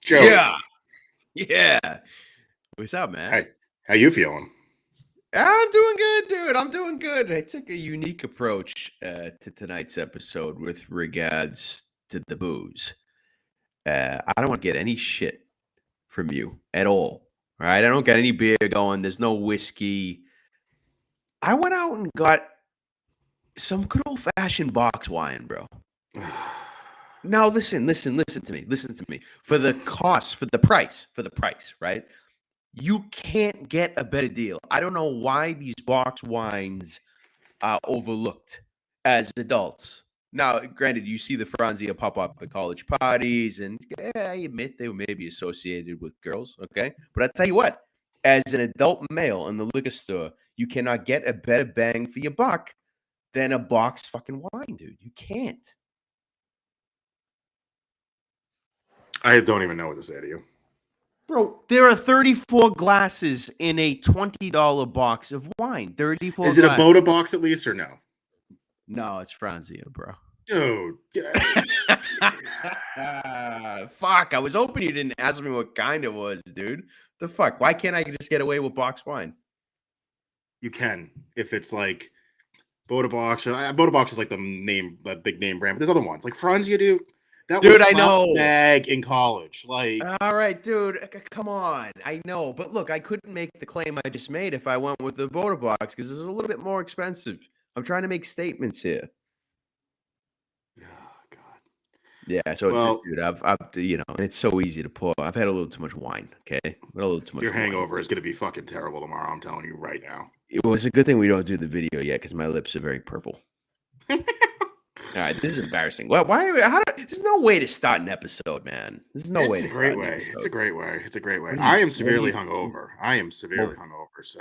Joey. Yeah. Yeah. What's up, man? Hey, how you feeling? I'm doing good, dude. I'm doing good. I took a unique approach to tonight's episode with regards to the booze. I don't want to get any shit from you at all. All right. I don't got any beer going. There's no whiskey. I went out and got some good old fashioned box wine, bro. Now listen to me. Listen to me. For the cost, for the price, right? You can't get a better deal. I don't know why these box wines are overlooked as adults. Now, granted, you see the Franzia pop up at college parties, and I admit they may be associated with girls, okay? But I tell you what, as an adult male in the liquor store, you cannot get a better bang for your buck than a box fucking wine, dude. You can't. I don't even know what to say to you. Bro, there are 34 glasses in a $20 box of wine. 34 Is it a glasses. Boda box at least or no? No, it's Franzia, bro. Dude. Fuck, I was hoping you didn't ask me what kind it was, dude. The fuck? Why can't I just get away with box wine? You can if it's like Boda box. Boda box is like the big name brand, but there's other ones like Franzia, dude. That Dude, was I know. bag in college. Like, all right, dude, come on. I know, but look, I couldn't make the claim I just made if I went with the Boda box because it's a little bit more expensive. I'm trying to make statements here. oh God. Yeah, so well, dude, I've it's so easy to pour. I've had a little too much wine. Okay, a little too much. Your hangover is gonna be fucking terrible tomorrow. I'm telling you right now. It was a good thing we don't do the video yet because my lips are very purple. All right, this is embarrassing. Why? There's no way to start an episode, man. There's no way. It's a great way. It's a great way. It's a great way. What I am severely hungover. So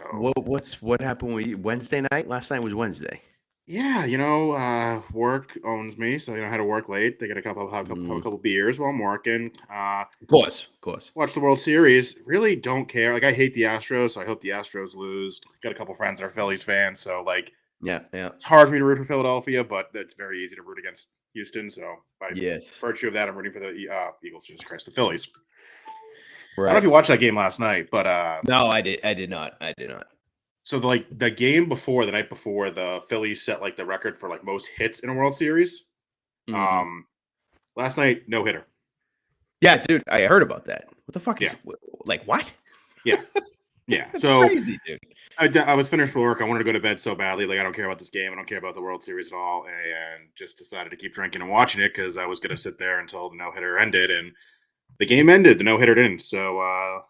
what happened Wednesday night? Last night was Wednesday. Yeah, work owns me, so I had to work late. They get a couple beers while I'm working. Of course. Watch the World Series. Really don't care. Like I hate the Astros, so I hope the Astros lose. Got a couple friends that are Phillies fans, so like yeah. It's hard for me to root for Philadelphia, but it's very easy to root against Houston. So by virtue of that, I'm rooting for the Eagles. Jesus Christ, the Phillies. Right. I don't know if you watched that game last night, but no, I did not. So the game before, the night before, the Phillies set like the record for like most hits in a World Series. Mm-hmm. Last night, no hitter. Yeah, dude, I heard about that. What the fuck is like what? Yeah. Yeah, that's so crazy, dude. I was finished work. I wanted to go to bed so badly. Like, I don't care about this game. I don't care about the World Series at all. And just decided to keep drinking and watching it because I was going to sit there until the no-hitter ended. And the game ended. The no-hitter didn't. So,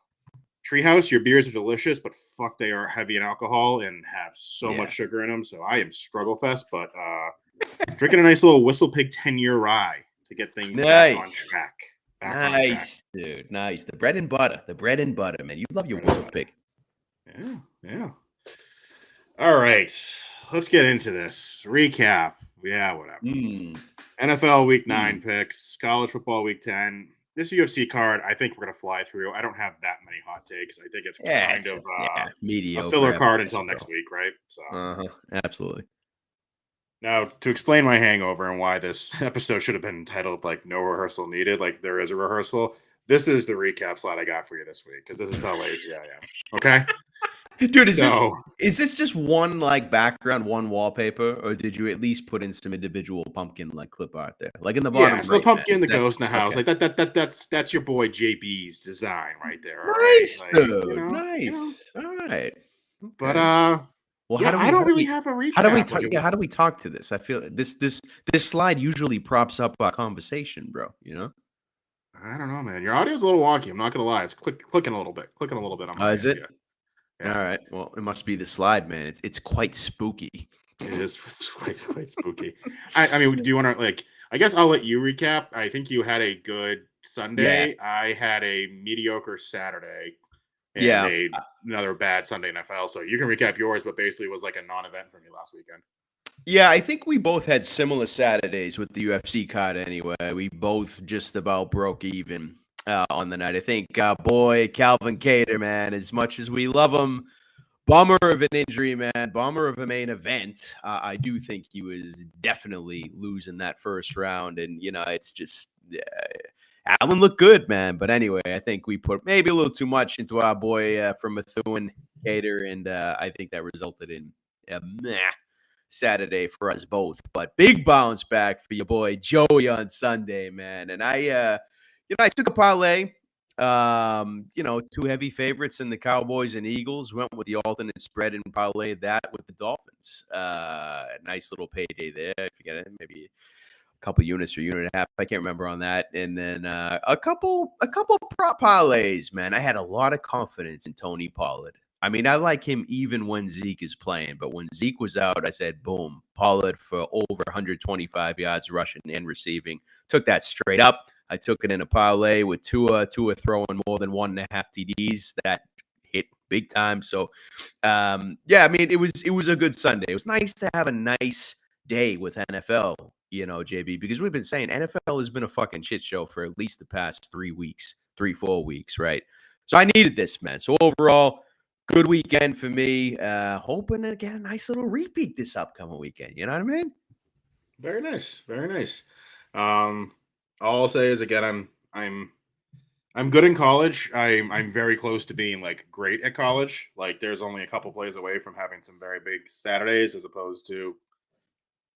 Treehouse, your beers are delicious, but fuck, they are heavy in alcohol and have so much sugar in them. So I am struggle fest. But drinking a nice little Whistle Pig 10-year rye to get things back on track. Nice, dude. Nice. The bread and butter, man. You love your Whistle Pig. Yeah. All right. Let's get into this. Recap. Yeah, whatever. NFL Week 9 picks, college football Week 10. This UFC card, I think we're going to fly through. I don't have that many hot takes. I think it's kind of mediocre a filler card until next week, right? So, absolutely. Now, to explain my hangover and why this episode should have been entitled, like, No Rehearsal Needed, like there is a rehearsal, this is the recap slide I got for you this week, because this is how lazy I am. Okay? Dude, is this just one like background, one wallpaper, or did you at least put in some individual pumpkin like clip art there, like in the bottom? Yeah, so the pumpkin, the ghost in the house, like that's your boy JB's design right there. Nice, right? Dude. Like, nice. All right. But well, I don't really have a recap. How do we talk to this? I feel this slide usually props up our conversation, bro. You know. I don't know, man. Your audio's a little wonky. I'm not gonna lie. It's clicking a little bit. On my is it? Yeah. All right. Well, it must be the slide, man. It's quite spooky. It is quite spooky. I mean, do you want to like? I guess I'll let you recap. I think you had a good Sunday. Yeah. I had a mediocre Saturday. And another bad Sunday NFL. So you can recap yours, but basically it was like a non-event for me last weekend. Yeah, I think we both had similar Saturdays with the UFC card anyway. We both just about broke even on the night. I think, boy, Calvin Kattar, man, as much as we love him, bummer of an injury, man, bummer of a main event. I do think he was definitely losing that first round. And, it's just Allen looked good, man. But anyway, I think we put maybe a little too much into our boy from Methuen Cater, and I think that resulted in a meh Saturday for us both. But big bounce back for your boy Joey on Sunday, man. And I took a parlay. Two heavy favorites in the Cowboys and Eagles. Went with the alternate spread and parlayed that with the Dolphins. Nice little payday there. I forget it, maybe a couple units or unit and a half. I can't remember on that. And then a couple prop parlays, man. I had a lot of confidence in Tony Pollard. I mean, I like him even when Zeke is playing, but when Zeke was out, I said, boom, Pollard for over 125 yards rushing and receiving. Took that straight up. I took it in a parlay with Tua throwing more than 1.5 TDs. That hit big time. So, I mean, it was a good Sunday. It was nice to have a nice day with NFL, JB, because we've been saying NFL has been a fucking shit show for at least the past 4 weeks, right? So I needed this, man. So overall, good weekend for me. Hoping to get a nice little repeat this upcoming weekend. You know what I mean? Very nice. Very nice. All I'll say is, again, I'm good in college. I'm very close to being like great at college. Like there's only a couple plays away from having some very big Saturdays, as opposed to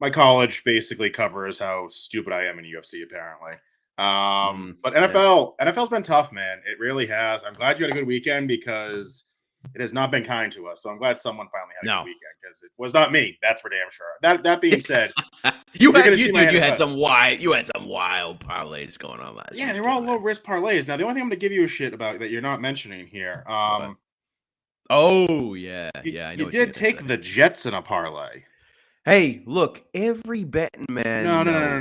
my college basically covers how stupid I am in UFC apparently. But NFL's been tough, man. It really has. I'm glad you had a good weekend because it has not been kind to us. So I'm glad someone finally had a good weekend because it was not me. That's for damn sure. That being said, you had some wild parlays going on last. Yeah, they were all low risk parlays. Now the only thing I'm going to give you a shit about that you're not mentioning here. Oh yeah, I know you did take the Jets in a parlay. Hey, look, every betting man.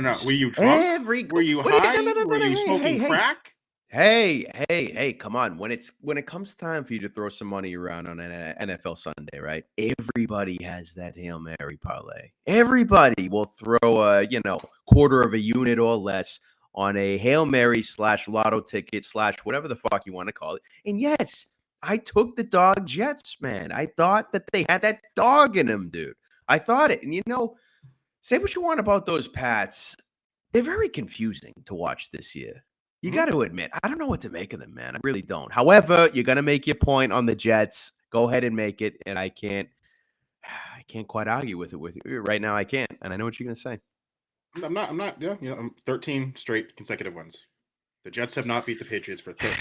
No. Were you drunk? Were you high? Were you smoking crack? Hey, come on. When it comes time for you to throw some money around on an NFL Sunday, right? Everybody has that Hail Mary parlay. Everybody will throw a, quarter of a unit or less on a Hail Mary / lotto ticket / whatever the fuck you want to call it. And yes, I took the dog Jets, man. I thought that they had that dog in them, dude. I thought it. And say what you want about those Pats. They're very confusing to watch this year. You got to admit, I don't know what to make of them, man. I really don't. However, you're going to make your point on the Jets. Go ahead and make it. And I can't quite argue with it with you. Right now I can't. And I know what you're going to say. I'm not. Yeah, I'm 13 straight consecutive wins. The Jets have not beat the Patriots for 13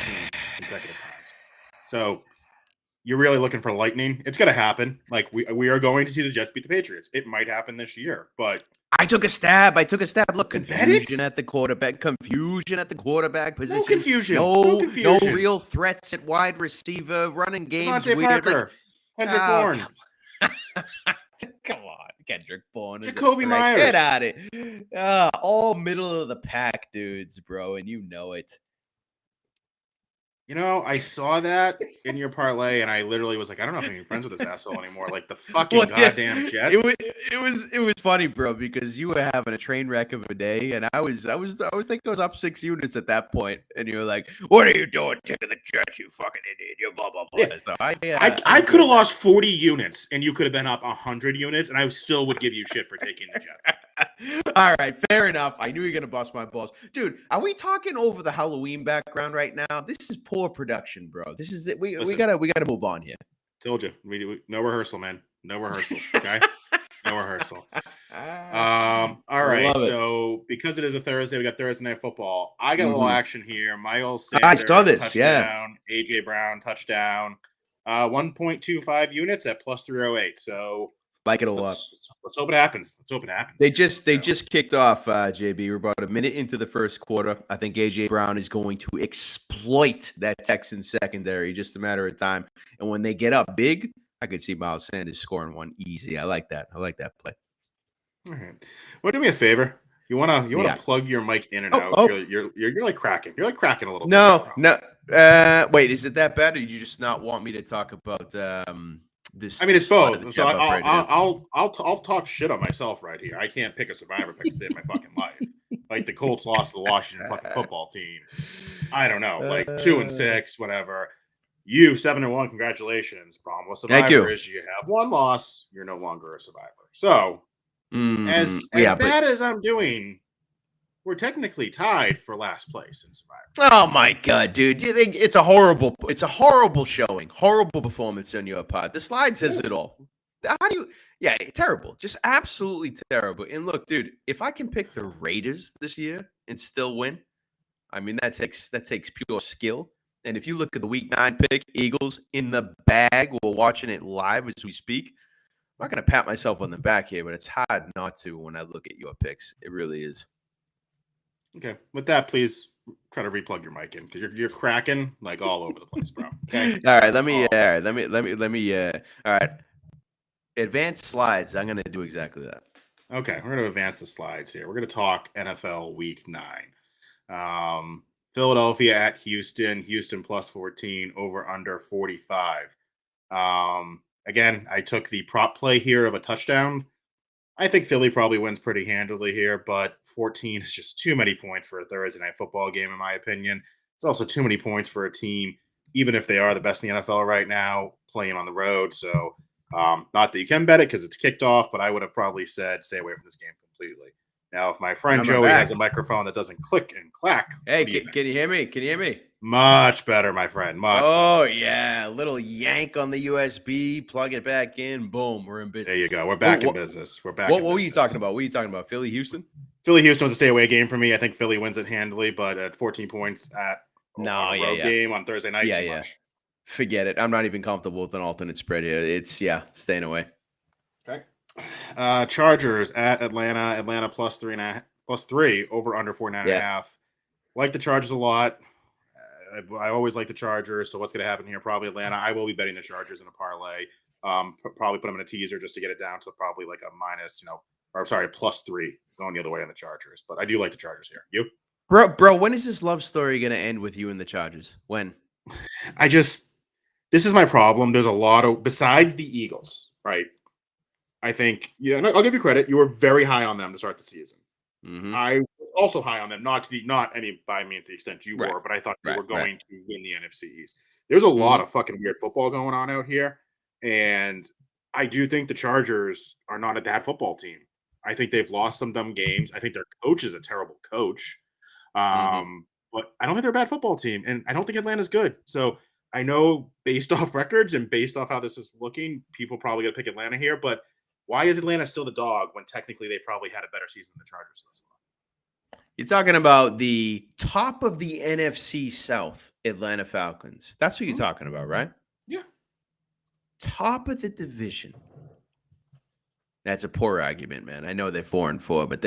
consecutive times. So you're really looking for lightning. It's going to happen. Like we are going to see the Jets beat the Patriots. It might happen this year, but I took a stab. Look, confusion at the quarterback position. No confusion. No real threats at wide receiver. Running games. Devontae Parker. Kendrick Bourne. Come on, Kendrick Bourne. Jacoby Myers. Get at it. All middle of the pack dudes, bro, and you know it. I saw that in your parlay, and I literally was like, I don't know if I'm even friends with this asshole anymore. Like the fucking goddamn Jets. It was funny, bro, because you were having a train wreck of a day, and I was thinking I was up 6 units at that point, and you were like, "What are you doing, taking the Jets? You fucking idiot! You blah blah blah." Yeah. So I could have lost 40 units, and you could have been up 100 units, and I still would give you shit for taking the Jets. All right, fair enough. I knew you were gonna bust my balls, dude. Are we talking over the Halloween background right now? This is poor production, bro. This is it. We gotta move on here. Told you, we no rehearsal, man. No rehearsal. Okay, no rehearsal. All right. So because it is a Thursday, we got Thursday Night Football. I got a little action here. Miles Sanders, I saw this. Touchdown. AJ Brown touchdown. 1.25 units at plus 308. So. Like it a lot. Let's hope it happens. They just kicked off, JB. We're about a minute into the first quarter. I think AJ Brown is going to exploit that Texans secondary, just a matter of time. And when they get up big, I could see Miles Sanders scoring one easy. I like that play. All right. Well, do me a favor. You wanna plug your mic in and out. Oh. You're like cracking. You're like cracking a little bit. No. Wait, is it that bad, or do you just not want me to talk about this? I mean, it's both. So I'll talk shit on myself right here. I can't pick a survivor pick to save my fucking life. Like the Colts lost to the Washington fucking football team. I don't know, like 2-6, whatever. You 7-1. Congratulations. Problem with survivor is you have one loss. You're no longer a survivor. So as bad as I'm doing, we're technically tied for last place in Survivor. Oh my God, dude! You think it's a horrible showing, horrible performance on your part. The slide says it all. How do you? Yeah, terrible, just absolutely terrible. And look, dude, if I can pick the Raiders this year and still win, I mean that takes pure skill. And if you look at the Week 9 pick, Eagles in the bag. We're watching it live as we speak. I'm not going to pat myself on the back here, but it's hard not to when I look at your picks. It really is. Okay. With that, please try to replug your mic in because you're cracking like all over the place, bro. Okay. All right. All right. Advanced slides. I'm going to do exactly that. Okay. We're going to advance the slides here. We're going to talk NFL Week 9. Philadelphia at Houston. Houston plus 14, over under 45. Again, I took the prop play here of a touchdown. I think Philly probably wins pretty handily here, but 14 is just too many points for a Thursday night football game, in my opinion. It's also too many points for a team, even if they are the best in the NFL right now, playing on the road. So, not that you can bet it because it's kicked off, but I would have probably said stay away from this game completely. Now, if my friend Joey has a microphone that doesn't click and clack. Hey, can you hear me? Can you hear me? Much better, my friend. Much better. Yeah. A little yank on the USB, plug it back in. Boom. We're in business. There you go. We're back in business. We're back. What were you talking about? What were you talking about? Philly, Houston? Philly, Houston was a stay away game for me. I think Philly wins it handily, but at 14 points at a road game on Thursday night, too much. Forget it. I'm not even comfortable with an alternate spread here. It's, staying away. Okay. Chargers at Atlanta. Atlanta plus 3, over under 49.5. Like the Chargers a lot. I always like the Chargers. So what's going to happen here? Probably Atlanta. I will be betting the Chargers in a parlay. Probably put them in a teaser just to get it down to probably like a minus, plus 3 going the other way on the Chargers. But I do like the Chargers here. You? Bro, when is this love story going to end with you and the Chargers? When? This is my problem. There's a lot of, besides the Eagles, right? I think, I'll give you credit. You were very high on them to start the season. Mm-hmm. I was also high on them, not any by means the extent you were, but I thought they were going to win the NFC East. There's a lot of fucking weird football going on out here, and I do think the Chargers are not a bad football team. I think they've lost some dumb games. I think their coach is a terrible coach, but I don't think they're a bad football team, and I don't think Atlanta's good. So I know based off records and based off how this is looking, people probably going to pick Atlanta here, but why is Atlanta still the dog when technically they probably had a better season than the Chargers this month? You're talking about the top of the NFC South, Atlanta Falcons. That's what you're talking about, right? Yeah. Top of the division. That's a poor argument, man. I know they're 4-4, but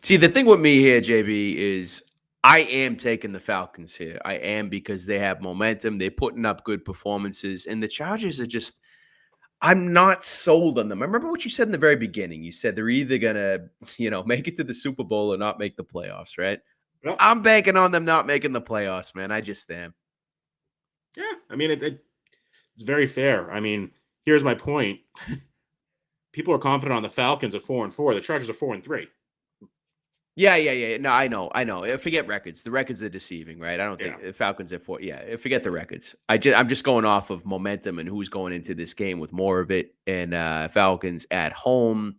See, the thing with me here, JB, is I am taking the Falcons here. I am, because they have momentum. They're putting up good performances, and the Chargers are just – I'm not sold on them. I remember what you said in the very beginning. You said they're either going to, make it to the Super Bowl or not make the playoffs, right? Yep. I'm banking on them not making the playoffs, man. I just am. Yeah, it's very fair. Here's my point. People are confident on the Falcons at 4-4. The Chargers are 4-3. Yeah. No, I know. Forget records. The records are deceiving, right? I don't think the Falcons are 4. Yeah, forget the records. I'm just going off of momentum and who's going into this game with more of it. And Falcons at home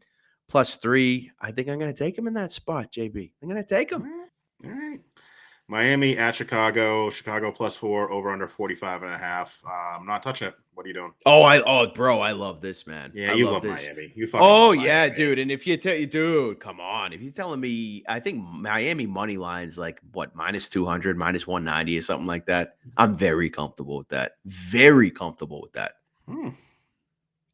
plus 3. I think I'm going to take them in that spot, JB. I'm going to take them. All right. Miami at Chicago. Chicago plus 4, over under 45.5. I'm not touching it. What are you doing? Bro, I love this, man. Yeah, you love this. Miami. You fucking love Miami. Dude. And if you dude, come on. If you're telling me, I think Miami money line's like what, minus 200, minus 190 or something like that. I'm very comfortable with that. Very comfortable with that.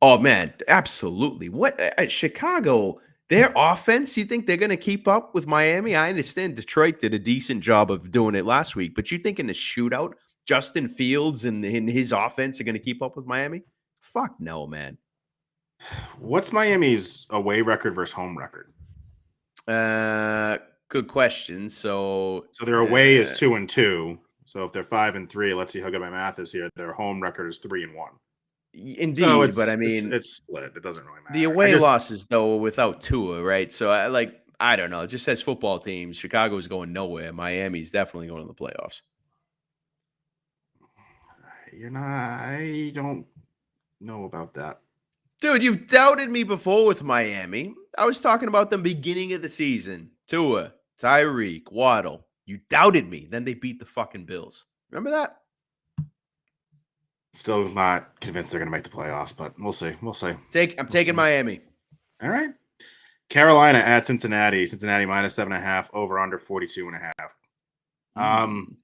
Oh man, absolutely. What Chicago? Their offense, you think they're going to keep up with Miami? I understand Detroit did a decent job of doing it last week, but you think in the shootout, Justin Fields and his offense are going to keep up with Miami? Fuck no, man. What's Miami's away record versus home record? Good question. So their away is 2-2. So if they're 5-3, let's see how good my math is here. Their home record is 3-1. Indeed, but it's split. It doesn't really matter. The away losses, though, without Tua, right? So I don't know. It just says football teams. Chicago's going nowhere. Miami's definitely going to the playoffs. I don't know about that. Dude, you've doubted me before with Miami. I was talking about the beginning of the season. Tua, Tyreek, Waddle. You doubted me. Then they beat the fucking Bills. Remember that? Still not convinced they're going to make the playoffs, but we'll see. We'll see. I'm taking Miami. All right. Carolina at Cincinnati. Cincinnati minus 7.5, over under 42.5.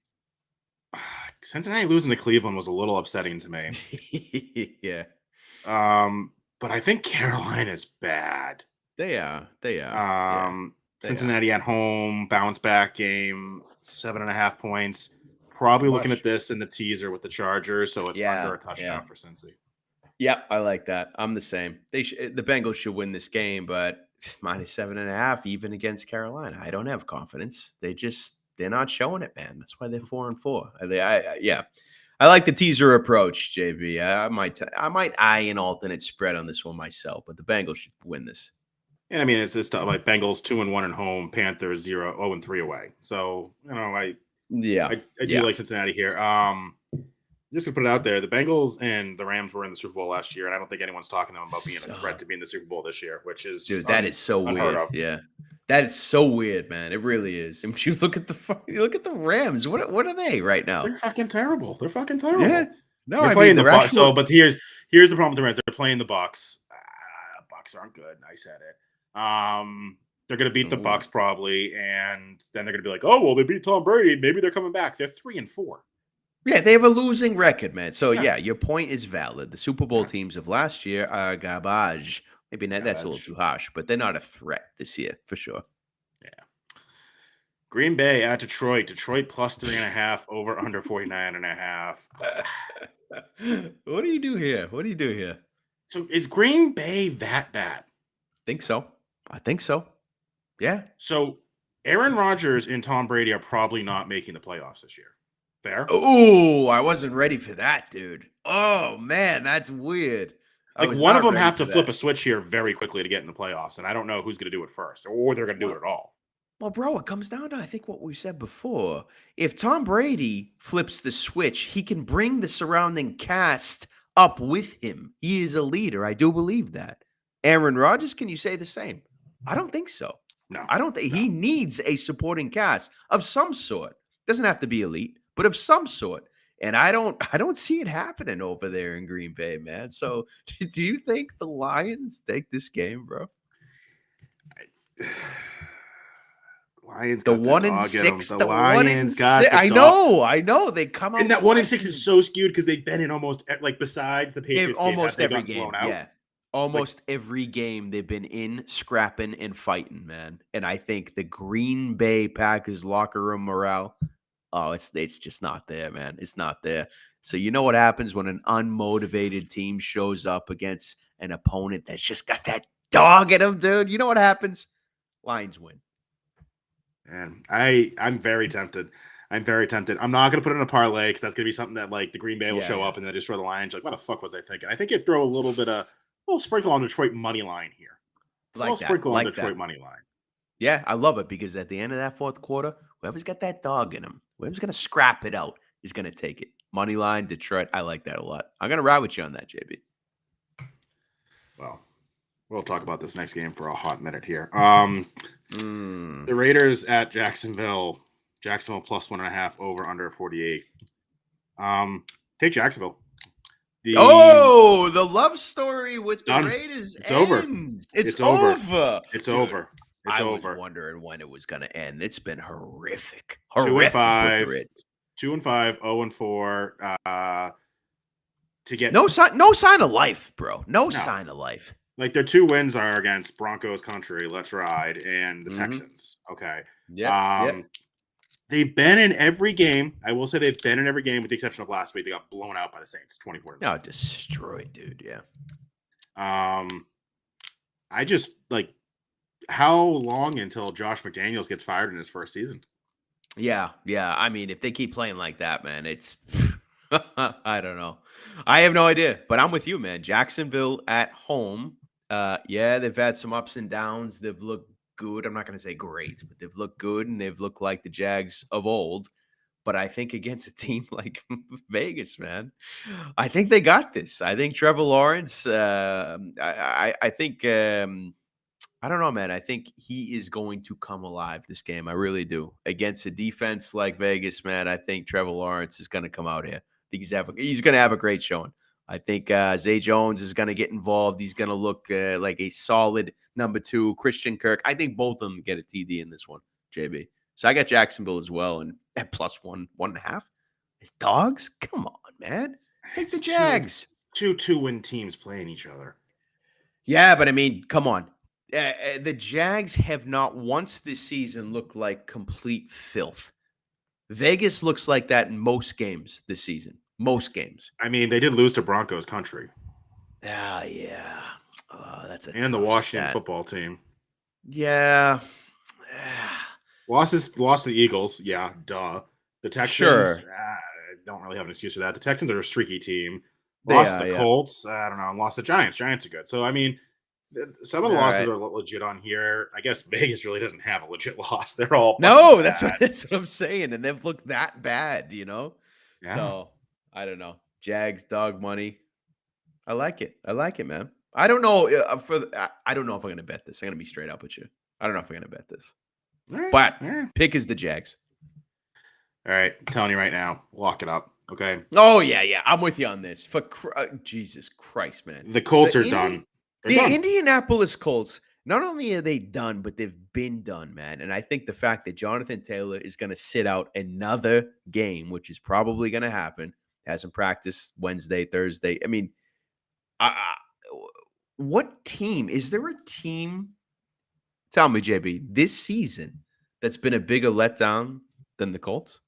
Cincinnati losing to Cleveland was a little upsetting to me. Yeah. But I think Carolina's bad. They are. Cincinnati at home, bounce back game, 7.5 points. Probably looking at this in the teaser with the Chargers, so it's under a touchdown for Cincy. Yep, I like that. I'm the same. The Bengals should win this game, but minus 7.5 even against Carolina. I don't have confidence. They're not showing it, man. That's why they're 4-4. I like the teaser approach, JB. I might eye an alternate spread on this one myself, but the Bengals should win this. And I mean, it's this stuff like Bengals 2-1 at home, Panthers 0-3 away. So I do like Cincinnati here. Just to put it out there, the Bengals and the Rams were in the Super Bowl last year, and I don't think anyone's talking to them about being a threat to be in the Super Bowl this year, which is that is so weird. Yeah, that is so weird, man. It really is. I mean, you look at the Rams. What are they right now? They're fucking terrible. Yeah, no, they're playing the Bucs. So, but here's the problem with the Rams. They're playing the Bucs. Bucs aren't good. I said it. They're going to beat the Bucs probably, and then they're going to be like, oh well, they beat Tom Brady. Maybe they're coming back. They're 3-4. Yeah, they have a losing record, man. So, your point is valid. The Super Bowl teams of last year are garbage. Maybe that's a little too harsh, but they're not a threat this year, for sure. Yeah. Green Bay at Detroit. Detroit plus 3.5, over under 49.5. What do you do here? So, is Green Bay that bad? I think so. Yeah. So, Aaron Rodgers and Tom Brady are probably not making the playoffs this year. Fair? Oh, I wasn't ready for that, dude. Oh, man, that's weird. Like, one of them have to flip a switch here very quickly to get in the playoffs, and I don't know who's going to do it first, or they're going to do it at all. Well, bro, it comes down to, I think, what we said before. If Tom Brady flips the switch, he can bring the surrounding cast up with him. He is a leader. I do believe that. Aaron Rodgers, can you say the same? I don't think so. No. I don't think he needs a supporting cast of some sort. Doesn't have to be elite, but of some sort. And I don't see it happening over there in Green Bay, man. So do you think the Lions take this game, bro? Lions the 1-6, the Lions got the I know. They come out. And that 1-6 is so skewed because they've been in almost, like, besides the Patriots game, almost every game. Blown out? Yeah. Almost every game they've been in, scrapping and fighting, man. And I think the Green Bay Packers locker room morale, it's just not there, man. It's not there. So you know what happens when an unmotivated team shows up against an opponent that's just got that dog in them, dude? You know what happens? Lions win. And I'm very tempted. I'm not going to put it in a parlay because that's going to be something that, like, the Green Bay will show up and then just throw the Lions. Like, what the fuck was I thinking? I think you'd throw a little sprinkle on Detroit money line here. Sprinkle on Detroit money line. Yeah, I love it because at the end of that fourth quarter, whoever's got that dog in him, whoever's going to scrap it out is going to take it. Money line, Detroit. I like that a lot. I'm going to ride with you on that, JB. Well, we'll talk about this next game for a hot minute here. The Raiders at Jacksonville. Jacksonville plus 1.5, over under 48. Take Jacksonville. The love story with the Raiders It's over. It's over. It's over. I was wondering when it was going to end. It's been horrific. 2-5, 0-4. To get no sign of life, bro. No sign of life. Like, their 2 wins are against Broncos country, Let's Ride, and the Texans. Okay. Yeah. They've been in every game. I will say they've been in every game with the exception of last week. They got blown out by the Saints, 24. No, destroyed, dude. Yeah. I just, like, how long until Josh McDaniels gets fired in his first season? Yeah. I mean, if they keep playing like that, man, it's I don't know. I have no idea, but I'm with you, man. Jacksonville at home. They've had some ups and downs. They've looked good. I'm not going to say great, but they've looked good and they've looked like the Jags of old. But I think against a team like Vegas, man, I think they got this. I think Trevor Lawrence, I think I don't know, man. I think he is going to come alive this game. I really do. Against a defense like Vegas, man, I think Trevor Lawrence is going to come out here. I think he's going to have a great showing. I think Zay Jones is going to get involved. He's going to look like a solid number 2. Christian Kirk. I think both of them get a TD in this one, JB. So I got Jacksonville as well, and at plus 1.5. It's dogs? Come on, man. Take the Jags. Two 2-win teams playing each other. Yeah, but I mean, come on. The Jags have not once this season looked like complete filth. Vegas looks like that in most games this season. Most games. I mean, they did lose to Broncos country. Ah, yeah. That's a and the Washington football team. Yeah. Lost to the Eagles. Yeah, duh. The Texans, don't really have an excuse for that. The Texans are a streaky team. Lost the Colts. I don't know. And lost the Giants. Giants are good. So, I mean, some of the losses are legit on here. I guess Vegas really doesn't have a legit loss. They're all that's what I'm saying. And they've looked that bad, Yeah. So, I don't know. Jags, dog money. I like it. Man. I don't know I don't know if I'm going to bet this. I'm going to be straight up with you. I don't know if I'm going to bet this. But pick is the Jags. All right. I'm telling you right now. Lock it up. Okay. Oh, yeah. I'm with you on this. For Jesus Christ, man. The Colts are done. Done. Indianapolis Colts, not only are they done, but they've been done, man. And I think the fact that Jonathan Taylor is going to sit out another game, which is probably going to happen, hasn't practiced Wednesday, Thursday. I mean, what team? Is there a team, tell me, JB, this season that's been a bigger letdown than the Colts?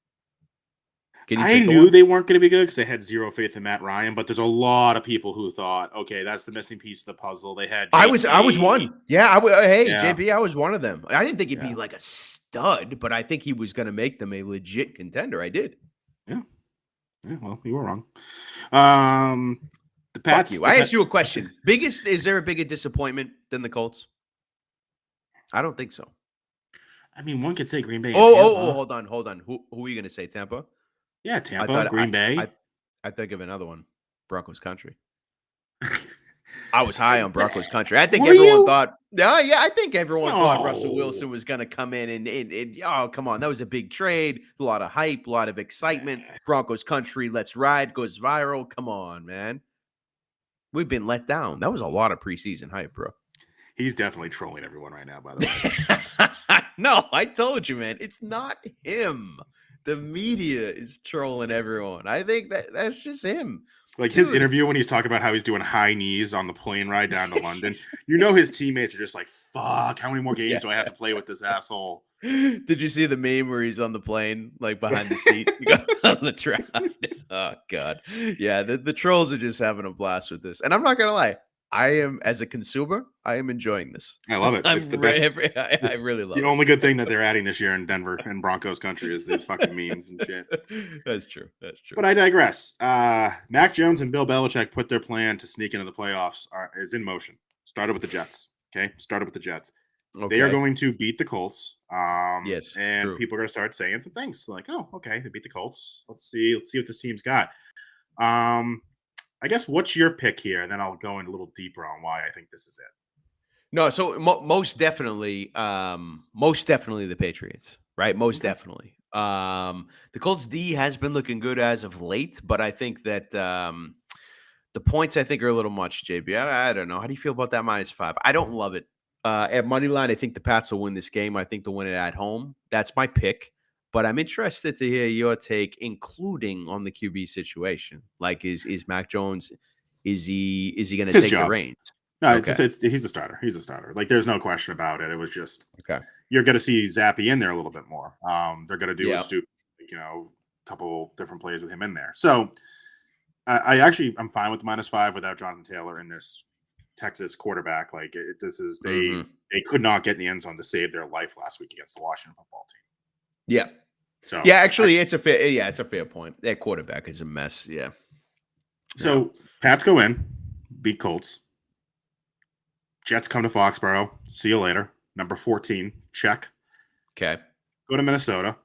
I knew they weren't going to be good because they had zero faith in Matt Ryan, but there's a lot of people who thought, okay, that's the missing piece of the puzzle. They had JB. I was one. Yeah, JB, I was one of them. I didn't think he'd be like a stud, but I think he was going to make them a legit contender. I did. Yeah. Well, you were wrong. The Pats. Fuck you. I asked you a question. Is there a bigger disappointment than the Colts? I don't think so. I mean, one could say Green Bay. Hold on. Who are you going to say? Tampa? Yeah, Tampa, Green Bay. I think of another one, Broncos country. I was high on Broncos country. I think everyone thought, I think everyone thought Russell Wilson was going to come in and oh, come on. That was a big trade, a lot of hype, a lot of excitement. Broncos country, let's ride, goes viral. Come on, man. We've been let down. That was a lot of preseason hype, bro. He's definitely trolling everyone right now, by the way. No, I told you, man. It's not him. The media is trolling everyone. I think that's just him. Like his interview when he's talking about how he's doing high knees on the plane ride down to London. His teammates are just like, fuck, how many more games do I have to play with this asshole? Did you see the meme where he's on the plane, like behind the seat? Let's ride. Oh, God. Yeah, the trolls are just having a blast with this. And I'm not going to lie. As a consumer, I am enjoying this. I love it. It's the best. I really love it. The only good thing that they're adding this year in Denver and Broncos country is these fucking memes and shit. That's true. But I digress. Mac Jones and Bill Belichick put their plan to sneak into the playoffs is in motion. Started with the Jets. Okay? Started with the Jets. Okay. They are going to beat the Colts. Yes. And true. People are going to start saying some things like, oh, okay, they beat the Colts. Let's see what this team's got. I guess what's your pick here? And then I'll go in a little deeper on why I think this is it. No, so most definitely the Patriots, right? Most definitely. The Colts D has been looking good as of late, but I think that the points I think are a little much, JB. I don't know. How do you feel about that -5? I don't love it. At moneyline, I think the Pats will win this game. I think they'll win it at home. That's my pick. But I'm interested to hear your take, including on the QB situation. Like, is Mac Jones? Is he going to take the reins? No, okay. He's a starter. He's a starter. Like, there's no question about it. It was just You're going to see Zappy in there a little bit more. They're going to do a stupid, couple different plays with him in there. So, I'm fine with the -5 without Jonathan Taylor in this Texas quarterback. Like, they could not get in the end zone to save their life last week against the Washington football team. Yeah. So actually, it's a fair point. That quarterback is a mess. Yeah. So Pats go in, beat Colts. Jets come to Foxborough. See you later. Number 14, check. Okay. Go to Minnesota.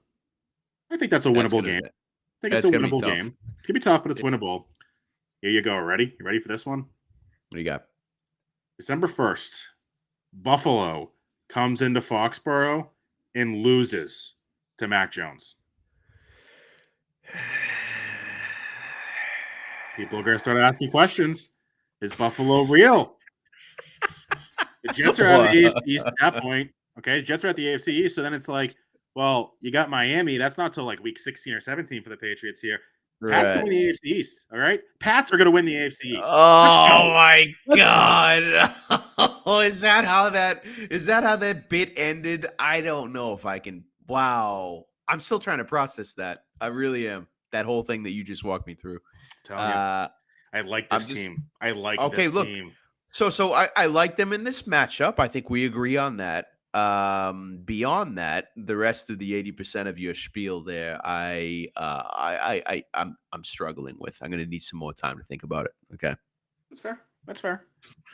I think that's a winnable game. I think it's a winnable game. It's gonna be tough, but it's winnable. Here you go. Ready? You ready for this one? What do you got? December 1st, Buffalo comes into Foxborough and loses to Mac Jones. People are going to start asking questions. Is Buffalo real? The Jets are out of the AFC East at that point. Okay, Jets are at the AFC East, so then it's like, well, you got Miami. That's not till like week 16 or 17 for the Patriots here. Pats can Right. win the AFC East, all right? Pats are going to win the AFC East. Let's Oh go. my Let's go. God. Oh, is that how that bit ended? I don't know if I can. Wow. I'm still trying to process that. I really am. That whole thing that you just walked me through. I'm telling you, Uh I like I'm this just team. I like okay, this look. team. So I like them in this matchup. I think we agree on that. Beyond that, the rest of the 80% of your spiel there, I'm struggling with. I'm gonna need some more time to think about it. Okay. That's fair. That's fair.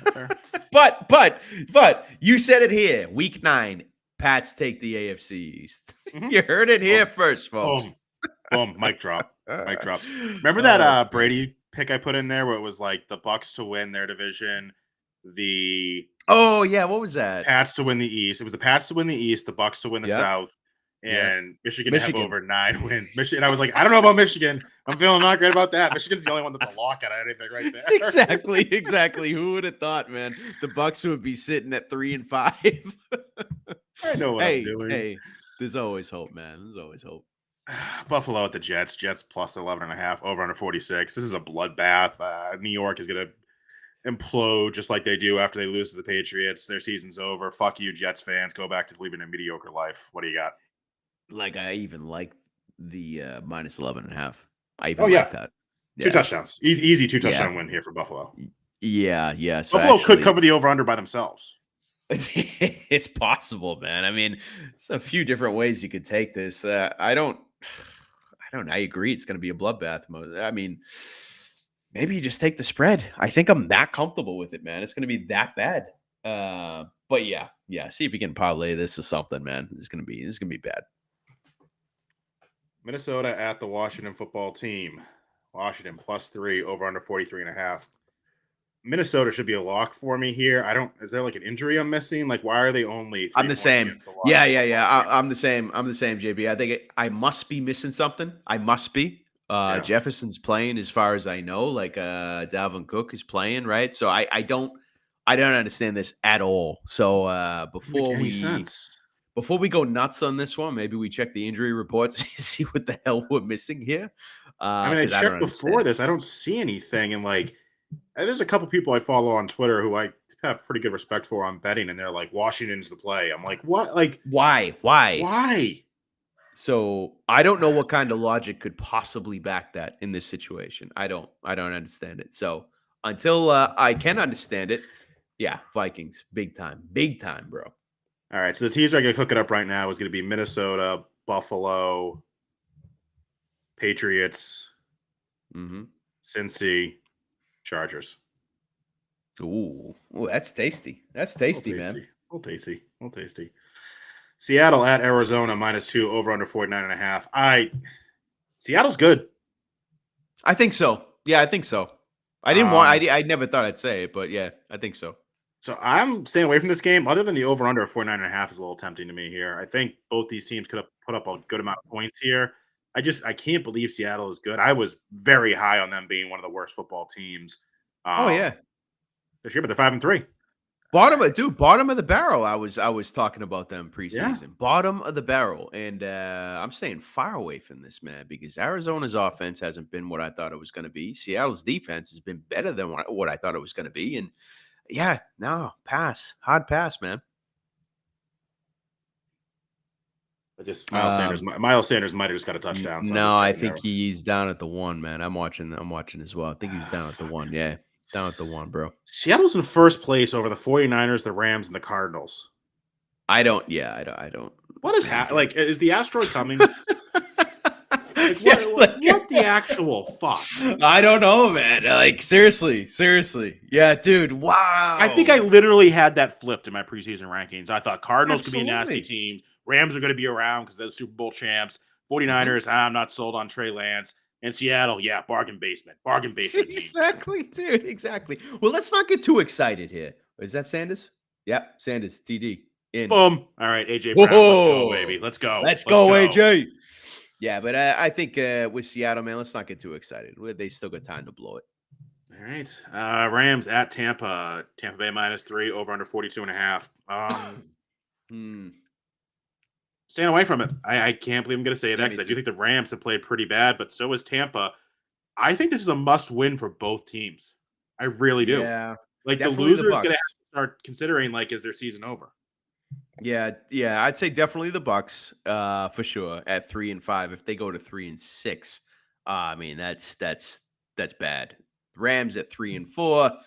That's fair. But you said it here. Week 9, Pats take the AFC East. Mhm. You heard it here Boom. first, folks. Boom. Boom. Mic drop. Mic drop. Remember that Oh, Brady pick I put in there where it was like the Bucks to win their division, the oh yeah, what was that? Pats to win the East. It was the Pats to win the East, the Bucks to win the Yep, South, yep. and Michigan to have Michigan. over 9 wins. Michigan. I was like, I don't know about Michigan. I'm feeling not great about that. Michigan's the only one that's a lockout out of anything right there. Exactly. Who would have thought, man? The Bucks would be sitting at 3-5. I know what I'm doing. Hey, there's always hope, man. There's always hope. Buffalo at the Jets. Jets plus 11.5 over under 46. This is a bloodbath. New York is going to implode just like they do after they lose to the Patriots. Their season's over. Fuck you, Jets fans. Go back to living a mediocre life. What do you got? Like I even like the minus 11.5. I Oh, even yeah. like that. 2 Yeah. touchdowns. Easy 2 Yeah. touchdown win here for Buffalo. Yeah. So Buffalo could actually, cover the over under by themselves. it's possible, man. I mean, there's a few different ways you could take this. I don't know. I agree. It's going to be a bloodbath mode. I mean, maybe you just take the spread. I think I'm that comfortable with it, man. It's going to be that bad. But yeah. See if you can parlay this or something, man. This is going to be bad. Minnesota at the Washington football team. Washington plus 3 over under 43.5. Minnesota should be a lock for me here. Is there like an injury I'm missing? Like, why are they only 3 I'm the points same. against the Yeah. Washington football team? I'm the same. I'm the same, JB. I think I must be missing something. I must be. Yeah. Jefferson's playing as far as I know. Like Dalvin Cook is playing, right? So I don't understand this at all. So Doesn't make any sense. before we go nuts on this one, maybe we check the injury reports, see what the hell we're missing here. I mean, I 'Cause I don't checked before understand. this. I don't see anything. And like, there's a couple people I follow on Twitter who I have pretty good respect for on betting, and they're like, Washington's the play. I'm like, what? Like, Why? why? So I don't know what kind of logic could possibly back that in this situation. I don't understand it. So until I can understand it, yeah, Vikings, big time, bro. All right. So the teaser I can cook it up right now is going to be Minnesota, Buffalo, Patriots, Mm-hmm. Cincy, Chargers. Ooh, that's tasty. That's A little tasty, man. A little tasty. Seattle at Arizona -2 over under 49.5. Seattle's good. I think so. Yeah, I think so. I never thought I'd say it, but yeah, I think so. So I'm staying away from this game. Other than the over under of 49.5 is a little tempting to me here. I think both these teams could have put up a good amount of points here. I can't believe Seattle is good. I was very high on them being one of the worst football teams Oh yeah. this year, but they're 5-3. Bottom of the barrel. I was talking about them preseason. Yeah. Bottom of the barrel, and I'm staying far away from this, man, because Arizona's offense hasn't been what I thought it was going to be. Seattle's defense has been better than what I thought it was going to be, and yeah, no hard pass, man. But just Miles Sanders. Miles Sanders might have just got a touchdown. So No, I think he's down at the 1, man. I'm watching as well. I think he's down at the 1. Yeah, down at the 1, bro. Seattle's in first place over the 49ers, the Rams, and the Cardinals. I don't. What is happening? Like, is the asteroid coming? What the actual fuck? I don't know, man. Like, seriously. Yeah, dude. Wow. I think I literally had that flipped in my preseason rankings. I thought Cardinals could be a nasty Absolutely. team. Rams are going to be around because they're the Super Bowl champs. 49ers, I'm not sold on Trey Lance. And Seattle, yeah, bargain basement team. Exactly, dude. Exactly. Well, let's not get too excited here. Is that Sanders? Yep, Sanders, TD, in. Boom. All right, AJ Brown, let's go, baby. Whoa! Let's go. Let's go, AJ. Yeah, but I think with Seattle, man, let's not get too excited. They still got time to blow it. All right. Rams at Tampa. Tampa Bay -3, over under 42.5. Staying away from it. I can't believe I'm going to say that because I do think the Rams have played pretty bad, but so is Tampa. I think this is a must-win for both teams. I really do. Yeah, like the loser's going to have to start considering, like, is their season over? Yeah, I'd say definitely the Bucks, for sure at 3-5. If they go to 3-6, I mean that's bad. Rams at 3-4.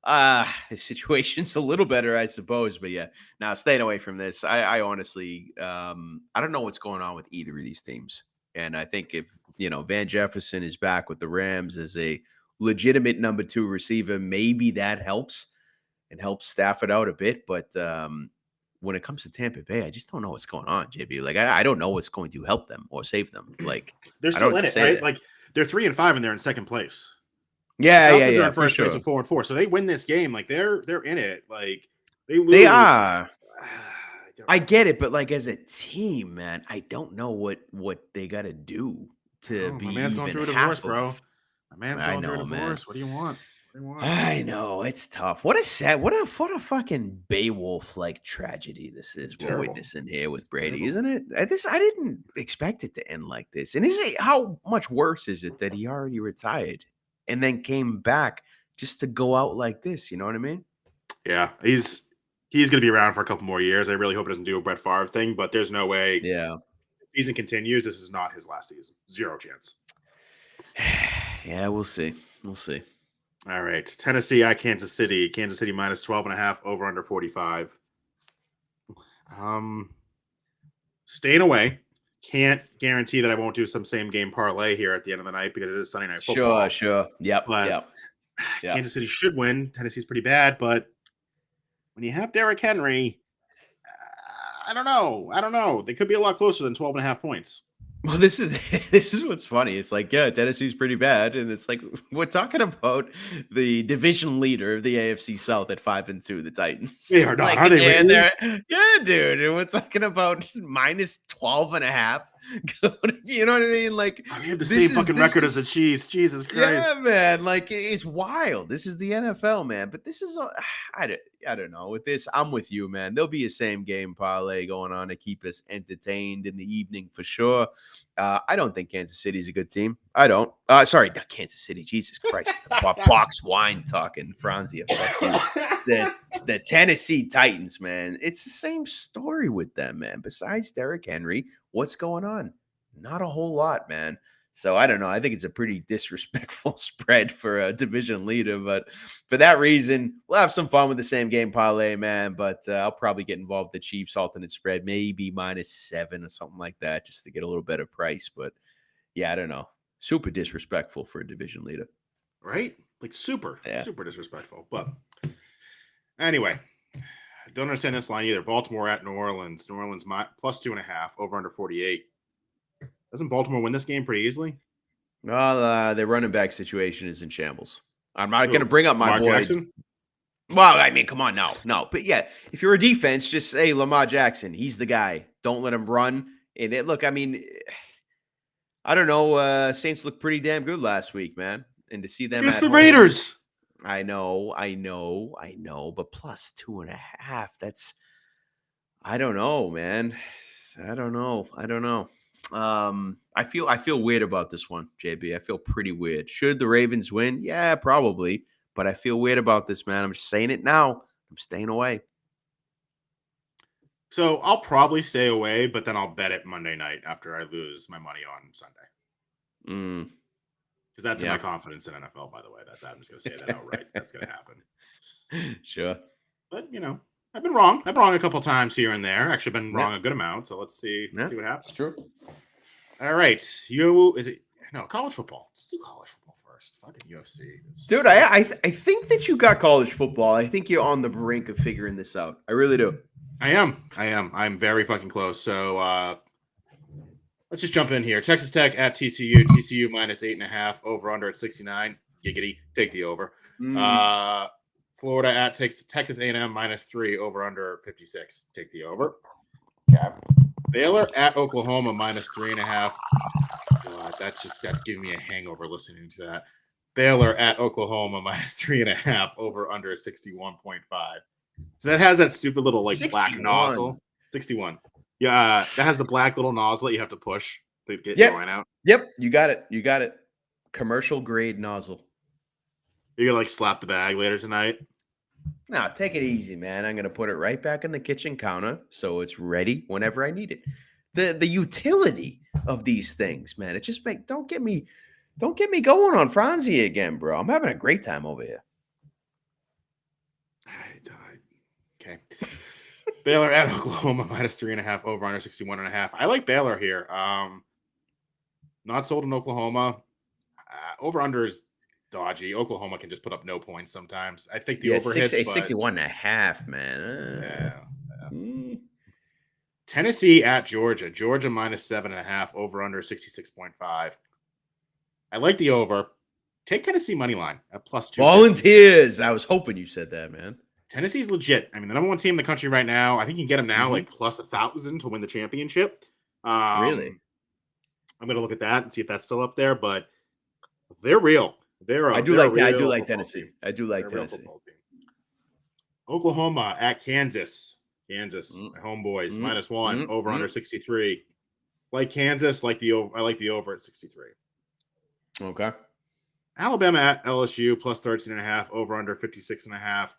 The situation's a little better, I suppose, but yeah. Now staying away from this. I honestly, I don't know what's going on with either of these teams, and I think if Van Jefferson is back with the Rams as a legitimate number 2 receiver, maybe that helps and helps staff it out a bit, but when it comes to Tampa Bay, I just don't know what's going on, JB. Like, I don't know what's going to help them or save them. Like, they're still in it, right? Like, they're 3-5 and they're in second place. Yeah, the Falcons are in first place with 4-4. So they win this game. Like, they're in it. Like, they lose. They are. I get it, but like as a team, man, I don't know what they got to do to be. My man's going through a divorce, bro. My man's going through a divorce. What do you want? I know it's tough. What a fucking Beowulf like tragedy this is we're witnessing here with Brady, isn't it? I didn't expect it to end like this. And how much worse is it that he already retired and then came back just to go out like this? You know what I mean? Yeah, he's going to be around for a couple more years. I really hope it doesn't do a Brett Favre thing, but there's no way. Yeah, if the season continues, this is not his last season. 0 chance. Yeah, we'll see. We'll see. All right. Tennessee at Kansas City. Kansas City -12.5, over under 45. Staying away. Can't guarantee that I won't do some same game parlay here at the end of the night because it is Sunday Night Football. Sure. Yep. Kansas City should win. Tennessee's pretty bad, but when you have Derrick Henry, I don't know. They could be a lot closer than 12.5 points. Well, this is what's funny. It's like, yeah, Tennessee's pretty bad, and it's like we're talking about the division leader of the AFC South at 5-2, the Titans. They are not. Like, are they? Really? Yeah, dude. And we're talking about -12.5. You know what I mean? Like, we have the same fucking record as the Chiefs. Jesus Christ. Yeah, man. Like, it's wild. This is the NFL, man. But this is, I don't know. With this, I'm with you, man. There'll be a same game parlay going on to keep us entertained in the evening for sure. I don't think Kansas City is a good team. I don't. Sorry, not Kansas City. Jesus Christ. The box wine talking, Franzia. The Tennessee Titans, man. It's the same story with them, man. Besides Derrick Henry, what's going on? Not a whole lot, man. So I don't know. I think it's a pretty disrespectful spread for a division leader, but for that reason, we'll have some fun with the same game parlay, man. But I'll probably get involved with the Chiefs alternate spread, maybe -7 or something like that, just to get a little better price. But yeah, I don't know. Super disrespectful for a division leader, right? Like super disrespectful. But anyway, I don't understand this line either. Baltimore at New Orleans. New Orleans +2.5, over under 48. Doesn't Baltimore win this game pretty easily? Well, their running back situation is in shambles. I'm not going to bring up my Lamar boy. Jackson? Well, I mean, come on, no. But yeah, if you're a defense, just say Lamar Jackson. He's the guy. Don't let him run. And look, I mean, I don't know. Saints looked pretty damn good last week, man. And to see them against at the Raiders. I know. But +2.5. That's, I don't know, man. I don't know. I feel weird about this one, JB. I feel pretty weird. Should the Ravens win? Yeah, probably. But I feel weird about this, man. I'm just saying it now. I'm staying away. So I'll probably stay away, but then I'll bet it Monday night after I lose my money on Sunday. Because that's in my confidence in NFL, by the way. That I'm just going to say that outright. That's going to happen. Sure. But, I've been wrong. I've been wrong a couple times here and there. Actually, been wrong a good amount. So let's see. Let's see what happens. True. All right. College football. Let's do college football first. Fucking UFC. Dude, I think that you got college football. I think you're on the brink of figuring this out. I really do. I am. I'm very fucking close. So let's just jump in here. Texas Tech at TCU. TCU -8.5. Over under at 69. Giggity. Take the over. Florida at Texas A&M -3 over under 56. Take the over. Yeah. Baylor at Oklahoma -3.5. God, that's giving me a hangover listening to that. Baylor at Oklahoma -3.5 over under 61.5. So that has that stupid little like black 61. nozzle. 61. Yeah, that has the black little nozzle that you have to push to get Yep. your line out. Yep. You got it. You got it. Commercial grade nozzle. You're gonna like slap the bag later tonight. Now, take it easy, man. I'm gonna put it right back in the kitchen counter so it's ready whenever I need it. The utility of these things, man. It just don't get me going on Franzi again, bro. I'm having a great time over here. Okay. Baylor at Oklahoma -3.5 over under 61.5. I like Baylor here. Not sold in Oklahoma. Over under is dodgy. Oklahoma can just put up no points sometimes. I think the over hits, but 61.5, man. yeah. Tennessee at Georgia. Georgia -7.5 over under 66.5. I like the over. Take Tennessee money line at +2. Volunteers. I was hoping you said that, man. Tennessee's legit. I mean, the number one team in the country right now. I think you can get them now like +1,000 to win the championship. Really? I'm gonna look at that and see if that's still up there, but they're real. I do like Tennessee. I do like Tennessee. Oklahoma at Kansas. Kansas, my homeboys, -1 over under 63. Like Kansas, I like the over at 63. Okay. Alabama at LSU +13.5 over under 56.5.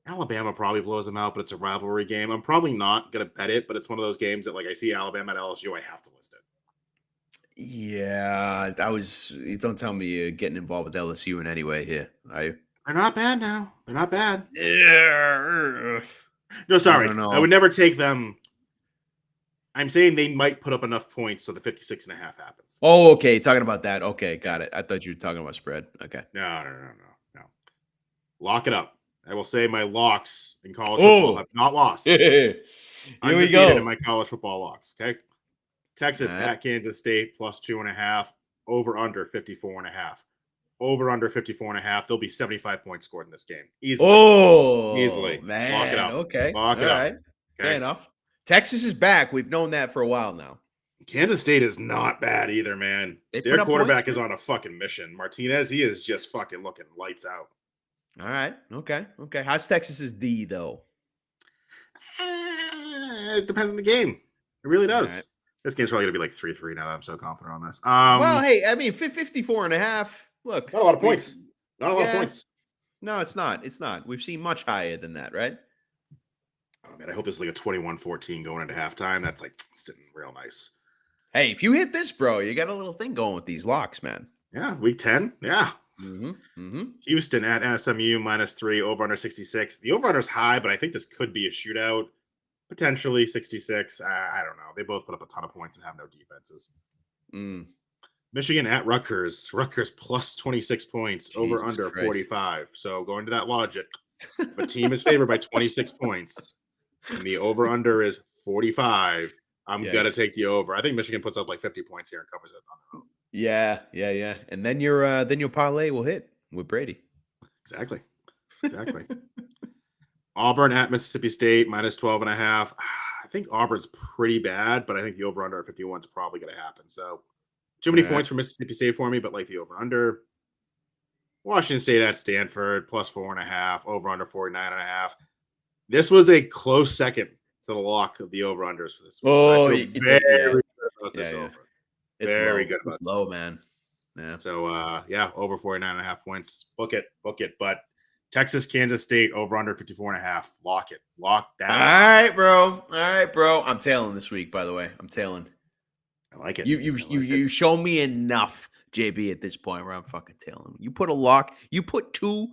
Alabama probably blows them out, but it's a rivalry game. I'm probably not gonna bet it, but it's one of those games that like I see Alabama at LSU, I have to list it. Yeah, you don't tell me you're getting involved with LSU in any way here, are you? They're not bad now. They're not bad. Yeah. No, sorry. don't know. I would never take them. I'm saying they might put up enough points so the 56.5 happens. Oh, okay. Talking about that. Okay, got it. I thought you were talking about spread. Okay. No. Lock it up. I will say my locks in college football have not lost. Here we go. In my college football locks. Okay. Texas at Kansas State +2.5 over under 54.5. Over under 54.5. There'll be 75 points scored in this game. Easily. Easily. Man. Lock it up. Okay. Lock it up. Right. Okay? Fair enough. Texas is back. We've known that for a while now. Kansas State is not bad either, man. Their quarterback is on a fucking mission. Martinez, he is just fucking looking lights out. All right. Okay. How's Texas's D, though? It depends on the game. It really does. Right. This game's probably going to be like 3-3 now that I'm so confident on this. Well, hey, I mean, 54.5. Look. Not a lot of points. Not a lot of points. No, it's not. We've seen much higher than that, right? Oh, man, I hope this is like a 21-14 going into halftime. That's like sitting real nice. Hey, if you hit this, bro, you got a little thing going with these locks, man. Yeah, week 10. Yeah. Mm-hmm. Houston at SMU -3 over under 66. The over under is high, but I think this could be a shootout. Potentially 66. I don't know. They both put up a ton of points and have no defenses. Michigan at Rutgers. Rutgers +26 points. Jesus over under Christ. 45. So going to that logic, the team is favored by 26 points, and the over under is 45. I'm gonna take the over. I think Michigan puts up like 50 points here and covers it on their own. Yeah. And then your parlay will hit with Brady. Exactly. Auburn at Mississippi State -12.5. I think Auburn's pretty bad, but I think the over under at 51 is probably going to happen. So too many points for Mississippi State for me, but like the over under. Washington State at Stanford +4.5 over under 49.5. This was a close second to the lock of the over unders for this one. Oh, so I feel very good about this over. It's very low. good. It's low, man. Yeah. So over 49.5 points. Book it. But Texas, Kansas State over under 54.5. Lock it. Lock that. All right, bro. I'm tailing this week, by the way. I'm tailing. I like it. You show me enough, JB, at this point where I'm fucking tailing. You put a lock. You put 2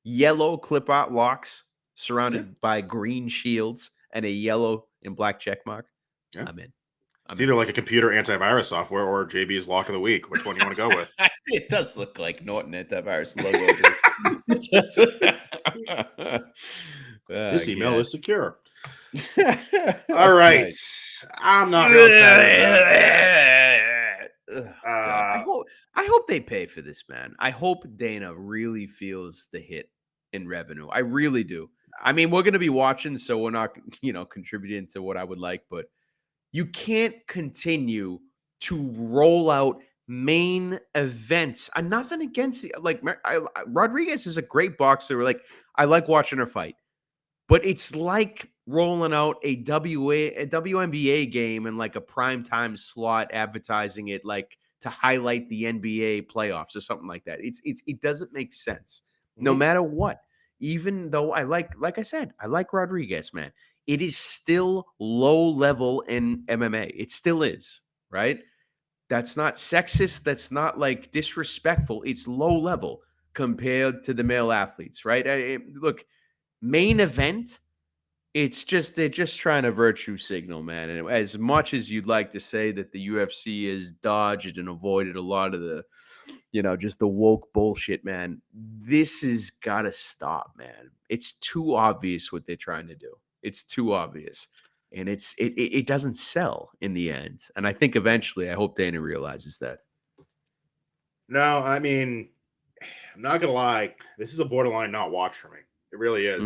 yellow clip art locks surrounded by green shields and a yellow and black check mark. Yeah. I'm in. It's either like a computer antivirus software or JB's lock of the week. Which one do you want to go with? It does look like Norton antivirus logo. This email is secure. All right. Nice. I'm not real excited. I hope they pay for this, man. I hope Dana really feels the hit in revenue. I really do. I mean, we're going to be watching, so we're not, contributing to what I would like, but you can't continue to roll out main events. Nothing against Rodriguez is a great boxer. Like, I like watching her fight, but it's like rolling out a WNBA game in like a primetime slot, advertising it like to highlight the NBA playoffs or something like that. It doesn't make sense, no matter what. Even though like I said, I like Rodriguez, man. It is still low level in MMA. It still is, right? That's not sexist. That's not like disrespectful. It's low level compared to the male athletes, right? Look, main event, they're just trying to virtue signal, man. And as much as you'd like to say that the UFC has dodged and avoided a lot of the, just the woke bullshit, man, this has got to stop, man. It's too obvious what they're trying to do. It's too obvious. And it doesn't sell in the end. And I think eventually, I hope Dana realizes that. No, I mean, I'm not gonna lie. This is a borderline not watch for me. It really is.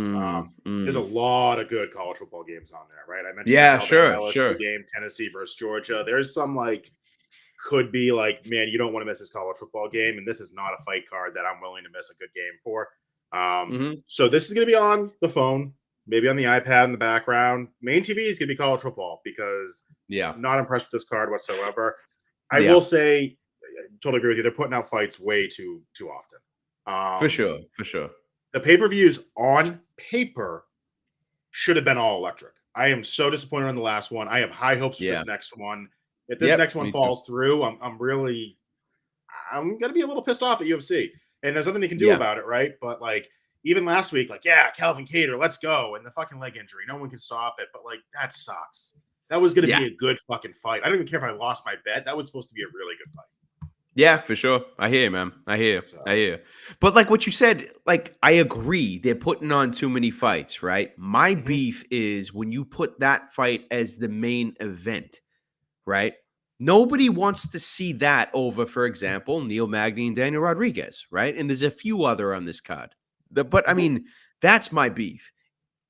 There's a lot of good college football games on there, right? I mentioned the LSU game, Tennessee versus Georgia. There's some could be man, you don't want to miss this college football game, and this is not a fight card that I'm willing to miss a good game for. So this is gonna be on the phone, maybe on the iPad in the background. Main TV is gonna be college football because I'm not impressed with this card whatsoever. I will say, I totally agree with you. They're putting out fights way too often. For sure. The pay-per-views on paper should have been all electric. I am so disappointed on the last one. I have high hopes for this next one. If this next one falls through, I'm going to be a little pissed off at UFC. And there's nothing they can do about it, right? But even last week, Calvin Kattar, let's go. And the fucking leg injury, no one can stop it. But that sucks. That was going to be a good fucking fight. I don't even care if I lost my bet. That was supposed to be a really good fight. Yeah, for sure. I hear you, man. I hear you. But what you said, I agree. They're putting on too many fights, right? My beef is when you put that fight as the main event, right? Nobody wants to see that over, for example, Neil Magny and Daniel Rodriguez, right? And there's a few other on this card. But I mean, that's my beef.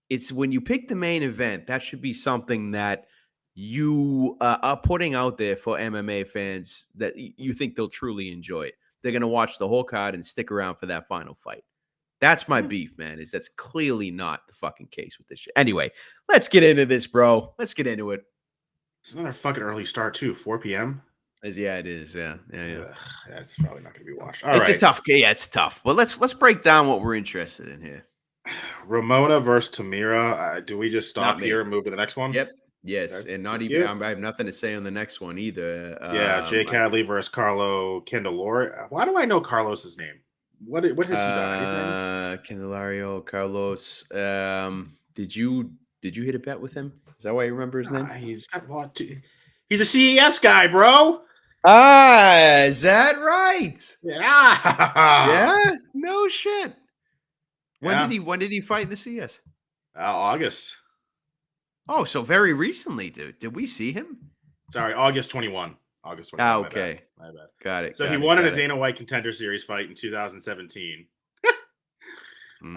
It's when you pick the main event, that should be something that you are putting out there for MMA fans that you think they'll truly enjoy it. They're going to watch the whole card and stick around for that final fight. That's my beef, man, that's clearly not the fucking case with this shit. Anyway, let's get into this, bro. Let's get into it. It's another fucking early start, too. 4 p.m.? Yeah, it is. Yeah. That's probably not going to be watched. It's tough. Yeah, it's tough. But let's break down what we're interested in here. Ramona versus Tamira. Do we just stop here and move to the next one? Yep. Yes, and not even. I have nothing to say on the next one either. Jake Hadley versus Carlo Candelari. Why do I know Carlos's name? What has he done? Candelario Carlos. Did you hit a bet with him? Is that why you remember his name? He's got a lot to. He's a CES guy, bro. Is that right? Yeah. No shit. When did he fight in the CS? August. Oh, so very recently, dude. Did we see him? Sorry, August 21. August 21. Okay. My bad. Got it. So he won in a Dana White Contender Series fight in 2017.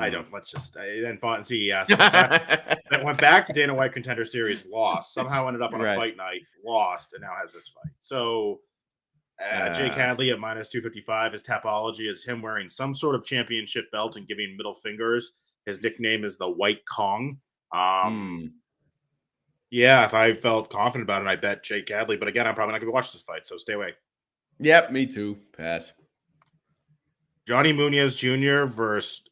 I don't. Let's just. Then fought in CES. Then went back to Dana White Contender Series, lost. Somehow ended up on a fight night, lost, and now has this fight. So Jake Hadley at minus 255. His tapology is him wearing some sort of championship belt and giving middle fingers. His nickname is the White Kong. Yeah, if I felt confident about it, I bet Jake Hadley. But again, I'm probably not going to watch this fight, so stay away. Yep, me too. Pass. Johnny Munoz Jr. versus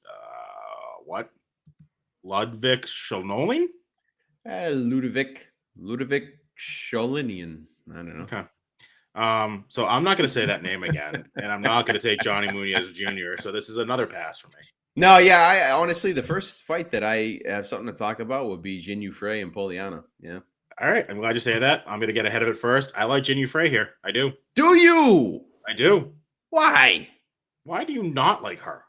Ludwig Schololin? Ludovic Scholinian. I don't know. Okay. So I'm not going to say that name again, and I'm not going to take Johnny Munoz Jr. So this is another pass for me. No, yeah, I honestly, the first fight that I have something to talk about would be Jinh Yu Frey and Poliana. Yeah. All right. I'm glad you say that. I'm going to get ahead of it first. I like Jinh Yu Frey here. I do. Do you? I do. Why? Why do you not like her?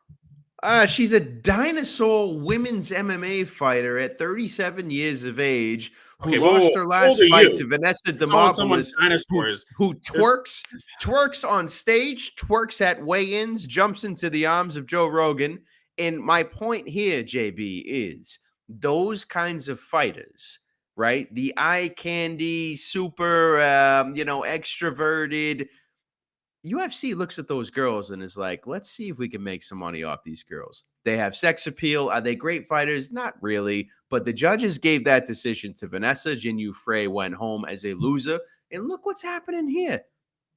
She's a dinosaur women's MMA fighter at 37 years of age who lost her last fight to Vanessa Demopoulos, who twerks on stage, twerks at weigh-ins, jumps into the arms of Joe Rogan, And my point here, JB, is those kinds of fighters, right? The eye candy, super, extroverted. UFC looks at those girls and is like, let's see if we can make some money off these girls. They have sex appeal. Are they great fighters? Not really. But the judges gave that decision to Vanessa. Jinyu Frey went home as a loser. And look what's happening here.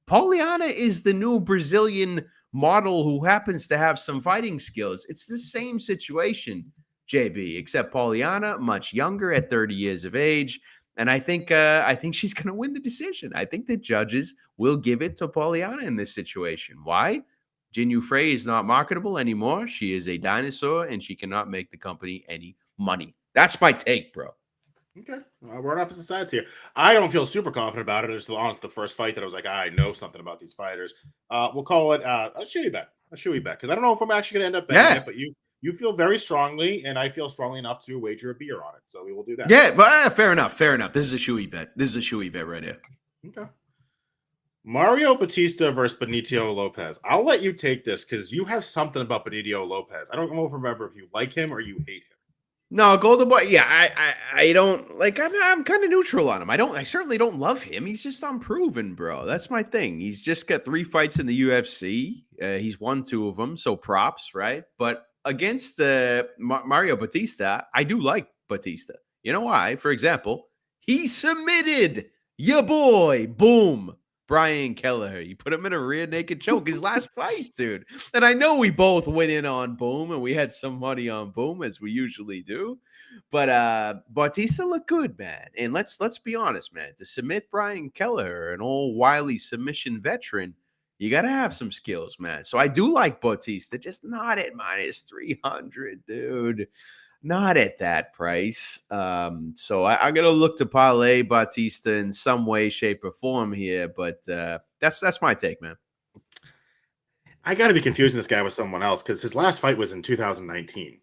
Pauliana is the new Brazilian model who happens to have some fighting skills. It's the same situation, JB, except Pauliana, much younger at 30 years of age. And I think she's going to win the decision. I think the judges will give it to Pauliana in this situation. Why? Jinyu Frey is not marketable anymore. She is a dinosaur, and she cannot make the company any money. That's my take, bro. Okay, we're on opposite sides here. I don't feel super confident about it. It's honestly the first fight that I was like, I know something about these fighters. We'll call it a shoey bet, because I don't know if I'm actually going to end up betting it, but you feel very strongly, and I feel strongly enough to wager a beer on it. So we will do that. Yeah, but fair enough. This is a shoey bet. right here. Okay. Mario Batista versus Benito Lopez. I'll let you take this because you have something about Benito Lopez. I don't know if remember if you like him or you hate him. No, Golden Boy. Yeah, I don't like. I'm kind of neutral on him. I certainly don't love him. He's just unproven, bro. That's my thing. He's just got 3 fights in the UFC. He's won 2 of them, so props, right? But against Mario Batista, I do like Batista. You know why? For example, he submitted your boy, boom, Brian Kelleher. You put him in a rear naked choke his last fight, dude. And I know we both went in on Boom and we had some money on Boom as we usually do. But Bautista looked good, man. And let's be honest, man. To submit Brian Kelleher, an old wily submission veteran, you got to have some skills, man. So I do like Bautista, just not at minus 300, dude. Not at that price. So I'm gonna look to parlay Bautista in some way, shape, or form here. But that's my take, man. I got to be confusing this guy with someone else because his last fight was in 2019.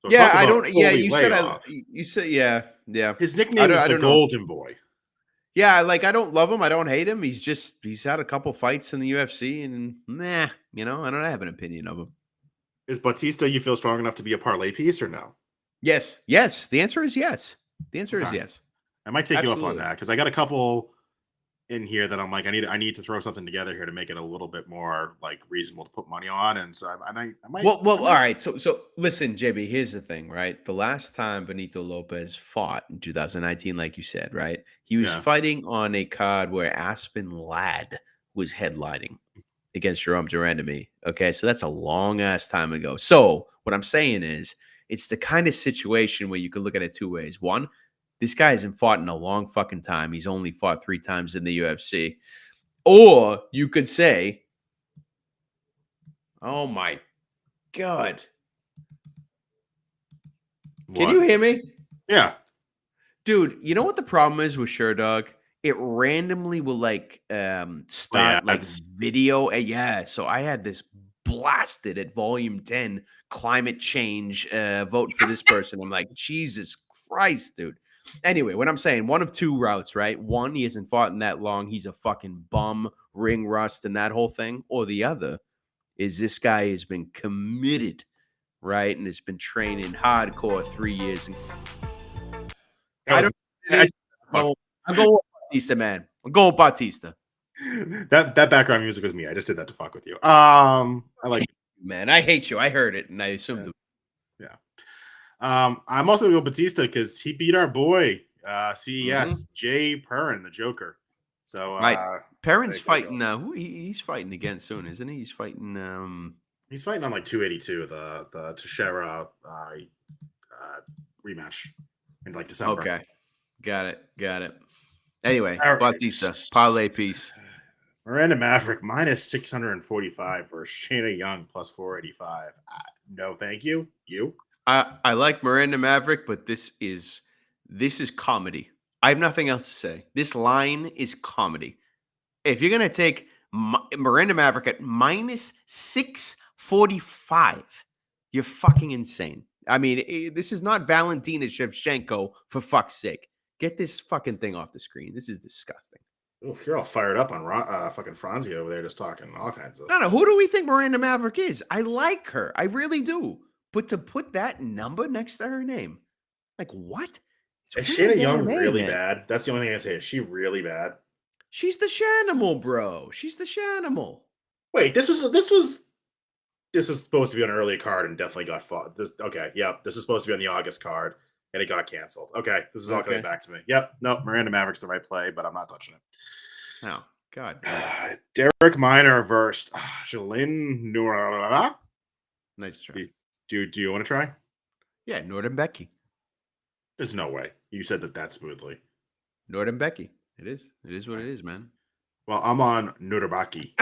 So Yeah, I don't. Yeah, you layoff. said you said yeah. His nickname is the Golden Boy. Yeah, I don't love him. I don't hate him. He's had a couple fights in the UFC, and I don't have an opinion of him. Is Bautista you feel strong enough to be a parlay piece or no? Yes. The answer is yes. Is yes. I might take you up on that because I got a couple in here that I'm like, I need to throw something together here to make it a little bit more like reasonable to put money on, and so I might. Well, all right. So listen, JB. Here's the thing, right? The last time Benito Lopez fought in 2019, like you said, right? He was fighting on a card where Aspen Ladd was headlining against Jerome Durandamy. Okay, so that's a long ass time ago. So what I'm saying is, it's the kind of situation where you could look at it 2 ways. One, this guy hasn't fought in a long fucking time. He's only fought 3 times in the UFC. Or you could say, oh my God. What? Can you hear me? Yeah. Dude, you know what the problem is with Sherdog? It randomly will start video. Yeah. So I had this blasted at volume 10 climate change vote for this person. I'm like, Jesus Christ, dude. Anyway, what I'm saying, one of 2 routes, right? One, he hasn't fought in that long. He's a fucking bum, ring rust, and that whole thing. Or the other is this guy has been committed, right? And has been training hardcore 3 years. I'm going with Bautista, man. I'm going with Bautista. That background music was me. I just did that to fuck with you. I like man. I hate you. I heard it, and I assumed it. Yeah. I'm also going to go Batista because he beat our boy CES, Jay Perrin, the Joker. So right. Perrin's fighting who he's fighting again soon, isn't he? He's fighting he's fighting on like 282, the Teixeira rematch in like December. Okay. Got it. Anyway, Bautista, parlay piece. Miranda Maverick minus 645 versus Shayna Young plus 485. No, thank you. You? I like Miranda Maverick, but this is comedy. I have nothing else to say. This line is comedy. If you're gonna take Miranda Maverick at minus 645, you're fucking insane. I mean, this is not Valentina Shevchenko, for fuck's sake. Get this fucking thing off the screen. This is disgusting. Oof, you're all fired up on fucking Franzi over there, just talking all kinds of. No, who do we think Miranda Maverick is? I like her. I really do. But to put that number next to her name, like what? Is It's Shanna women's Young MMA, really man. bad? That's the only thing I say. Is she really bad? She's the Shanimal, bro. She's the Shanimal. Wait, this was supposed to be on an early card and definitely got fought. Okay, yep. This is supposed to be on the August card and it got canceled. Okay, this is all coming Okay. back to me. Yep, no, Miranda Maverick's the right play, but I'm not touching it. Oh, God damn it. Derek Minor versed Jalin Nura. Nice try. Do you want to try? Yeah, Northern Becky. There's no way. You said that smoothly. Northern Becky. It is. It is what it is, man. Well, I'm on Nurabaki.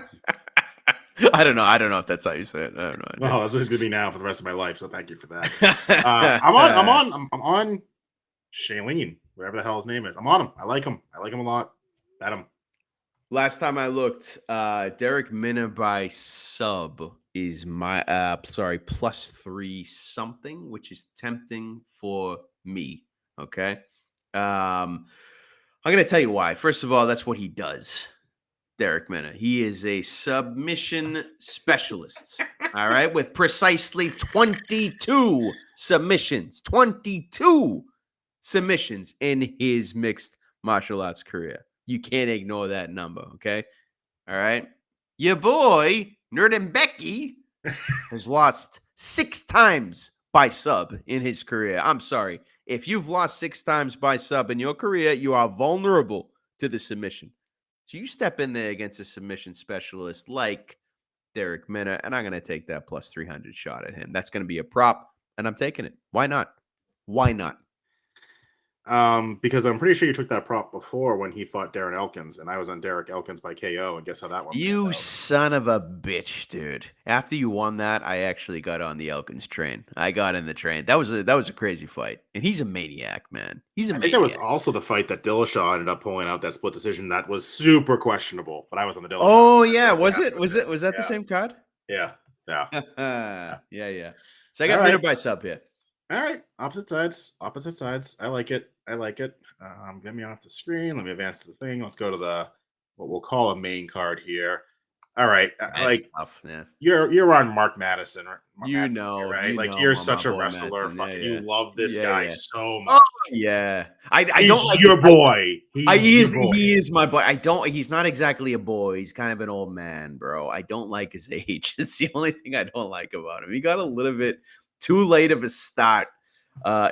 I don't know. I don't know if that's how you say it. I don't know. Well, that's what it's gonna be now for the rest of my life. So thank you for that. I'm on Shailene, whatever the hell his name is. I'm on him. I like him. I like him a lot. Bet him. Last time I looked, Derek Minna by sub is my plus 3 something, which is tempting for me. Okay. I'm gonna tell you why. First of all, that's what he does. Derek Minna. He is a submission specialist. All right, with precisely 22 submissions. 22 submissions in his mixed martial arts career. You can't ignore that number, okay? All right. Your boy, Nerdin Becky, has lost 6 times by sub in his career. I'm sorry. If you've lost 6 times by sub in your career, you are vulnerable to the submission. So you step in there against a submission specialist like Derek Minna, and I'm going to take that plus 300 shot at him. That's going to be a prop, and I'm taking it. Why not? Why not? Because I'm pretty sure you took that prop before when he fought Darren Elkins, and I was on Derek Elkins by KO, and guess how that one You panned out. son of a bitch, dude. After you won that, I actually got on the Elkins train. I got in the train. That was a crazy fight. And he's a maniac, man. He's a I maniac. think that was also the fight that Dillashaw ended up pulling out that split decision that was super questionable, but I was on the Dillashaw. Oh, yeah. Was it? Was that the same card? Yeah. Yeah. So I got Minna by sub here. All right. Opposite sides. I like it. Get me off the screen. Let me advance to the thing. Let's go to what we'll call a main card here. All right. That's tough, yeah. You're on Mark Madison, right? Right? You're such a wrestler. Madison. You love this guy so Oh, much. yeah. I He's don't like your boy. He is my boy. He's not exactly a boy. He's kind of an old man, bro. I don't like his age. It's the only thing I don't like about him. He got a little bit too late of a start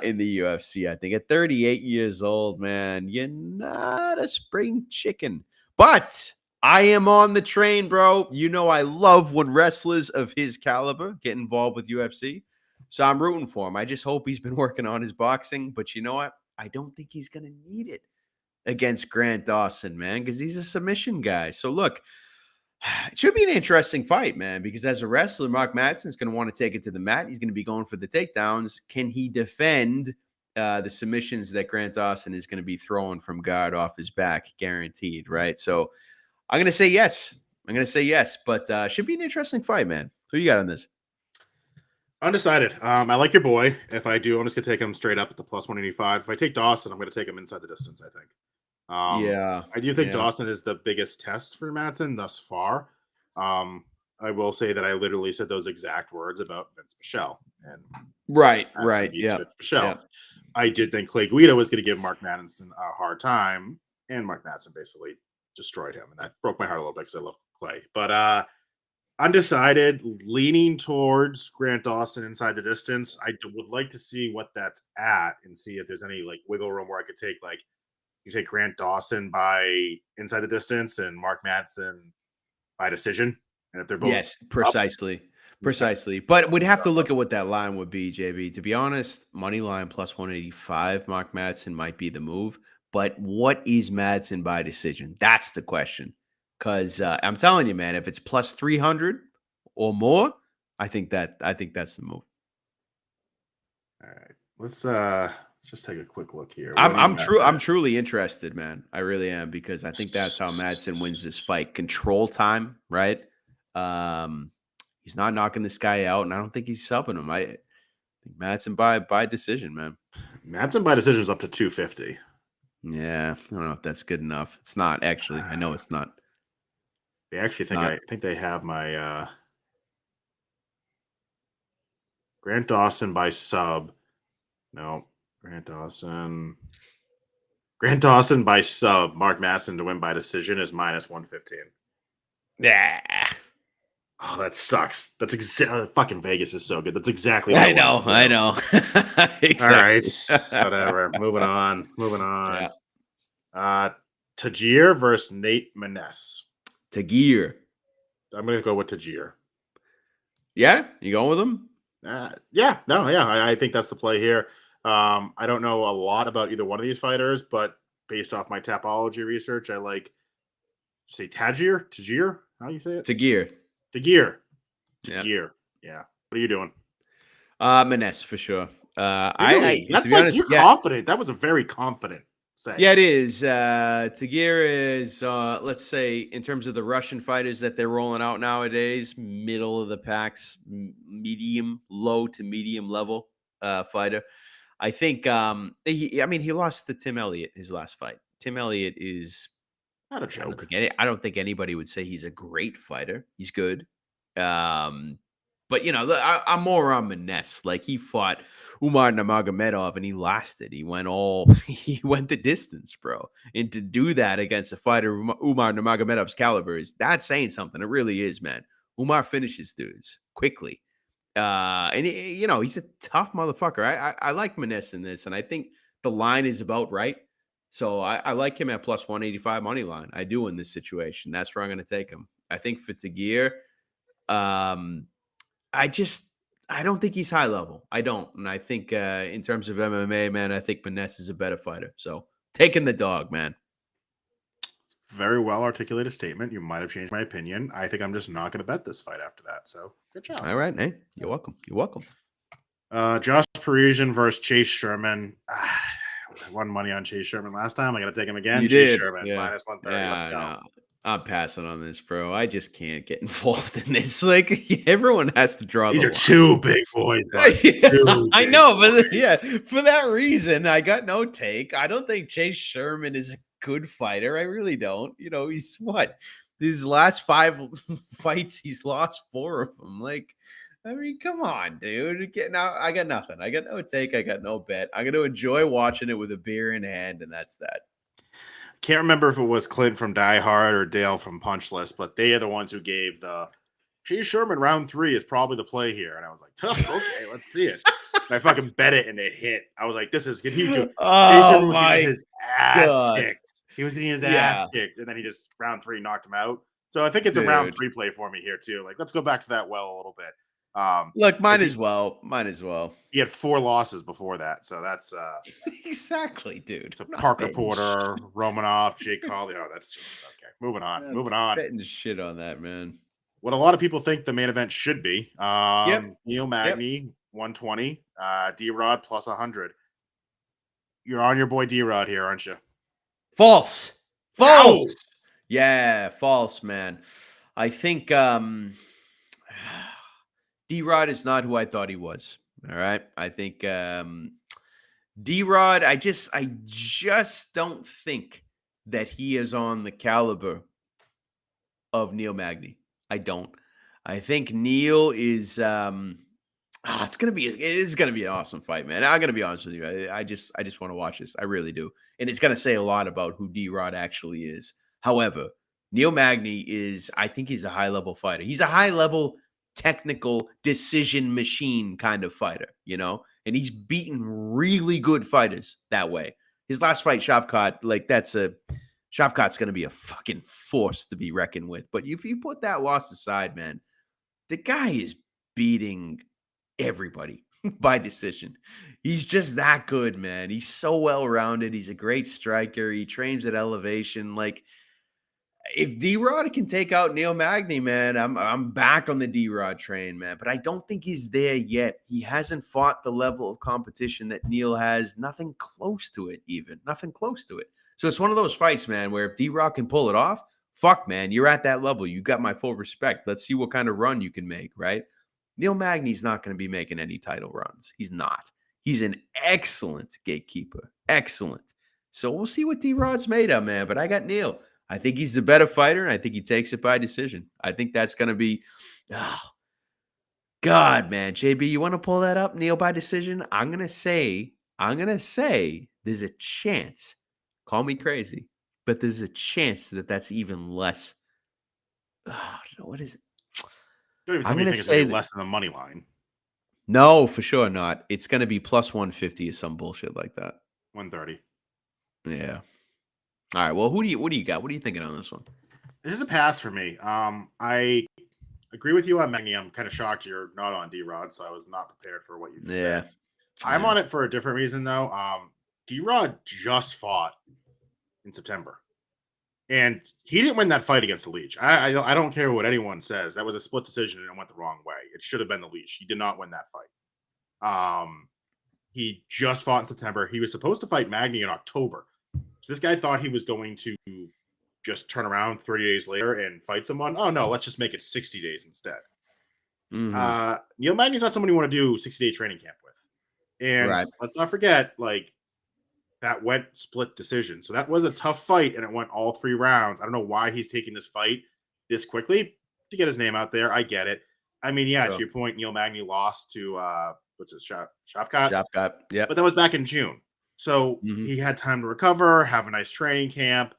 in the UFC. I think at 38 years old, man, you're not a spring chicken. But I am on the train, bro. You know I love when wrestlers of his caliber get involved with UFC. So I'm rooting for him. I just hope he's been working on his boxing. But you know what? I don't think he's going to need it against Grant Dawson, man, because he's a submission guy. So look, it should be an interesting fight, man, because as a wrestler, Mark Madsen's going to want to take it to the mat. He's going to be going for the takedowns. Can he defend the submissions that Grant Dawson is going to be throwing from guard off his back? Guaranteed, right? So I'm going to say yes. But should be an interesting fight, man. Who you got on this? Undecided. I like your boy. If I do, I'm just going to take him straight up at the plus 185. If I take Dawson, I'm going to take him inside the distance, I think. I do think Dawson is the biggest test for Madsen thus far. I will say that I literally said those exact words about Vince Michelle. And right. Yeah. Michelle. I did think Clay Guida was going to give Mark Madsen a hard time, and Mark Madsen basically destroyed him, and that broke my heart a little bit because I love Clay. But undecided, leaning towards Grant Dawson inside the distance. I would like to see what that's at and see if there's any like wiggle room where I could take you take Grant Dawson by inside the distance and Mark Madsen by decision. And if they're both precisely. But we'd have to look at what that line would be, JB. To be honest, money line plus 185, Mark Madsen might be the move. But what is Madsen by decision? That's the question. Because I'm telling you, man, if it's plus 300 or more, I think that's the move. All right, let's just take a quick look here. I'm truly interested, man. I really am, because I think that's how Madsen wins this fight. Control time, right? He's not knocking this guy out, and I don't think he's subbing him. I think Madsen by decision, man. Madsen by decision is up to 250. Yeah, I don't know if that's good enough. It's not actually. I know it's not. They actually think Not I think they have my Grant Dawson by sub. No, Grant Dawson. Grant Dawson by sub. Mark Madsen to win by decision is -115. yeah. Oh, that sucks. That's exactly fucking Vegas is so good. That's exactly what I I wanted know. to I do. know. All right, Exactly. whatever. Moving on. Moving Yeah. on. Uh, Tajir versus Nate Maness. Tagir. I'm gonna go with Tajir. Yeah, you going with him? Yeah, no, yeah, I think that's the play here. I don't know a lot about either one of these fighters, but based off my tapology research, I like say Tajir. How you say it? Tagir. Tajir, Yeah. Tajir. Yeah. What are you doing? Maness for sure. I Really? to That's be like honest, you're yeah. confident. That was a very confident say. Yeah, it is. Tagir is, let's say, in terms of the Russian fighters that they're rolling out nowadays, middle of the packs, medium, low to medium level fighter. I think, I mean, he lost to Tim Elliott his last fight. Tim Elliott is, Not a joke. I don't think anybody would say he's a great fighter. He's good. Um, but I'm more on Maness. Like he fought Umar Nurmagomedov and he lasted. He went all he went the distance, bro. And to do that against a fighter Umar Nurmagomedov's caliber is that's saying something. It really is, man. Umar finishes dudes quickly. And he's a tough motherfucker. I like Maness in this, and I think the line is about right. So I like him at plus 185 money line. I do in this situation. That's where I'm going to take him. I think for Tagir, um, I just I don't think he's high level. I don't, and I think in terms of MMA, man, I think Maness is a better fighter. So taking the dog, man. Very well articulated statement. You might have changed my opinion. I think I'm just not going to bet this fight after that. So good job. All right, hey, you're welcome. You're welcome. Josh Parisian versus Chase Sherman. I won money on Chase Sherman last time. I got to take him again. You Chase did, Sherman yeah, -130. Let's yeah. go. No, I'm passing on this, bro. I just can't get involved in this. Like everyone has to draw These the are line. two big boys, buddy. Yeah, Two I big know, boys. but yeah, for that reason, I got no take. I don't think Chase Sherman is a good fighter. I really don't. He's what? These last 5 fights, he's lost 4 of them. Like, I mean, come on, dude. Now, I got nothing. I got no take. I got no bet. I'm gonna enjoy watching it with a beer in hand, and that's that. Can't remember if it was Clint from Die Hard or Dale from Punch List, but they are the ones who gave the Chase Sherman round 3 is probably the play here. And I was like, okay, let's see it. And I fucking bet it and it hit. I was like, this is good. Chase Oh Sherman was getting my his ass god. kicked. He was getting his ass Yeah, kicked. And then he just round 3 knocked him out. So I think it's a round dude. 3 play for me here too. Like, let's go back to that well a little bit. Look, Because mine as well. Mine as well. he had 4 losses before that. So that's Exactly, dude. to I'm not Parker betting Porter, Romanoff, Jake Collier. Oh, that's just okay. Moving on. I'm Moving on. betting shit on that, man. What a lot of people think the main event should be. Yep. Neil Yep. Magny, 120. D-Rod plus 100. You're on your boy D-Rod here, aren't you? False. Ow! False. Yeah, false, man. I think D-Rod is not who I thought he was. All right. I think D-Rod, I just don't think that he is on the caliber of Neil Magny. I don't. I think Neil is it is gonna be an awesome fight, man. I'm gonna be honest with you. I just want to watch this. I really do. And it's gonna say a lot about who D-Rod actually is. However, Neil Magny I think he's a high level fighter. He's a high level technical decision machine kind of fighter, and he's beaten really good fighters that way. His last fight, Shavkat, like Shavkat's gonna be a fucking force to be reckoned with. But if you put that loss aside, man, the guy is beating everybody by decision. He's just that good, man. He's so well rounded. He's a great striker. He trains at elevation. Like if D-Rod can take out Neil Magny, man, I'm back on the D-Rod train, man. But I don't think he's there yet. He hasn't fought the level of competition that Neil has. Nothing close to it, even. Nothing close to it. So it's one of those fights, man, where if D-Rod can pull it off, fuck, man, you're at that level. You got my full respect. Let's see what kind of run you can make, right? Neil Magny's not going to be making any title runs. He's not. He's an excellent gatekeeper. Excellent. So we'll see what D-Rod's made of, man. But I got Neil. I think he's the better fighter, and I think he takes it by decision. I think that's going to be, oh, God, man. JB, you want to pull that up? Neil by decision? I'm gonna say there's a chance. Call me crazy, but there's a chance that that's even less. What is it? Don't even tell I'm me you gonna think it's gonna say be that less than the money line. no, for sure not. It's gonna be plus 150 or some bullshit like that. 130. Yeah. All right. Well, what do you got? What are you thinking on this one? This is a pass for me. I agree with you on Magny. I'm kind of shocked you're not on D-Rod, so I was not prepared for what you just Yeah. said. I'm Yeah. on it for a different reason though. D-Rod just fought in September. And he didn't win that fight against the Leech. I don't care what anyone says. That was a split decision and it went the wrong way. It should have been the Leech. He did not win that fight. He just fought in September. He was supposed to fight Magny in October. So this guy thought he was going to just turn around 30 days later and fight someone. Oh no, let's just make it 60 days instead. Neil Magny's not someone you want to do 60-day training camp with. And Right. let's not forget, like, that went split decision. So that was a tough fight, and it went all 3 rounds. I don't know why he's taking this fight this quickly to get his name out there. I get it. I mean, yeah, to your point, Neil Magny lost to what's his Shavkat? Shavkat. Yep. But that was back in June. So he had time to recover, have a nice training camp.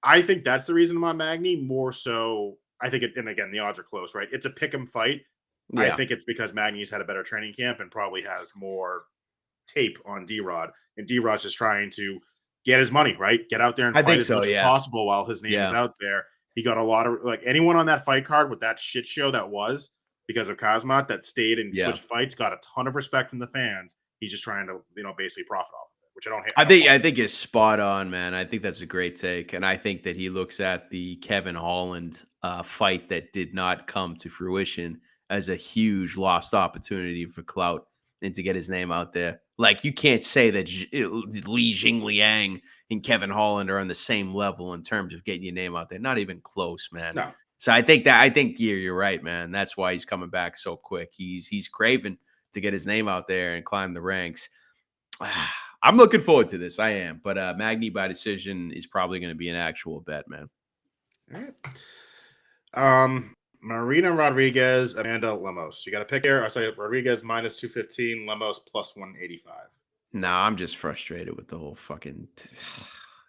I think that's the reason I'm on Magny more so. I think it, and again, the odds are close, right? It's a pick 'em fight. I Yeah. think it's because Magny's had a better training camp and probably has more tape on D-Rod, and D-Rod's just trying to get his money, right? Get out there and I fight think as so, much as yeah. possible while his name is Yeah. out there. He got a lot of, like, anyone on that fight card with that shit show that was because of Kazmat that stayed and Yeah. switched fights, got a ton of respect from the fans. He's just trying to, basically profit off of it, which I don't hate. I think it's spot on, man. I think that's a great take, and I think that he looks at the Kevin Holland fight that did not come to fruition as a huge lost opportunity for clout and to get his name out there. Like you can't say that Li Jingliang and Kevin Holland are on the same level in terms of getting your name out there. Not even close, man. No. So I think you're right, man. That's why he's coming back so quick. He's craving to get his name out there and climb the ranks. I'm looking forward to this. I am, but Magny by decision is probably going to be an actual bet, man. All right. Marina Rodriguez, Amanda Lemos. You got to pick here. I say Rodriguez minus 215, Lemos plus 185. Nah, I'm just frustrated with the whole fucking.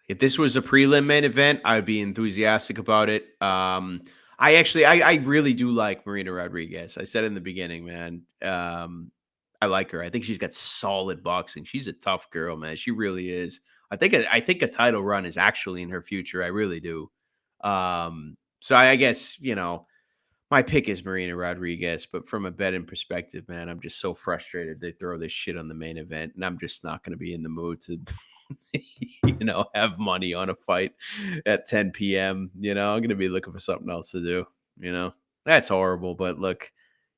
If this was a prelim main event, I would be enthusiastic about it. I really do like Marina Rodriguez. I said in the beginning, man. I like her. I think she's got solid boxing. She's a tough girl, man. She really is. I think a title run is actually in her future. I really do. So I guess my pick is Marina Rodriguez, but from a betting perspective, man, I'm just so frustrated they throw this shit on the main event, and I'm just not going to be in the mood to, have money on a fight at 10 p.m. I'm going to be looking for something else to do. That's horrible, but look.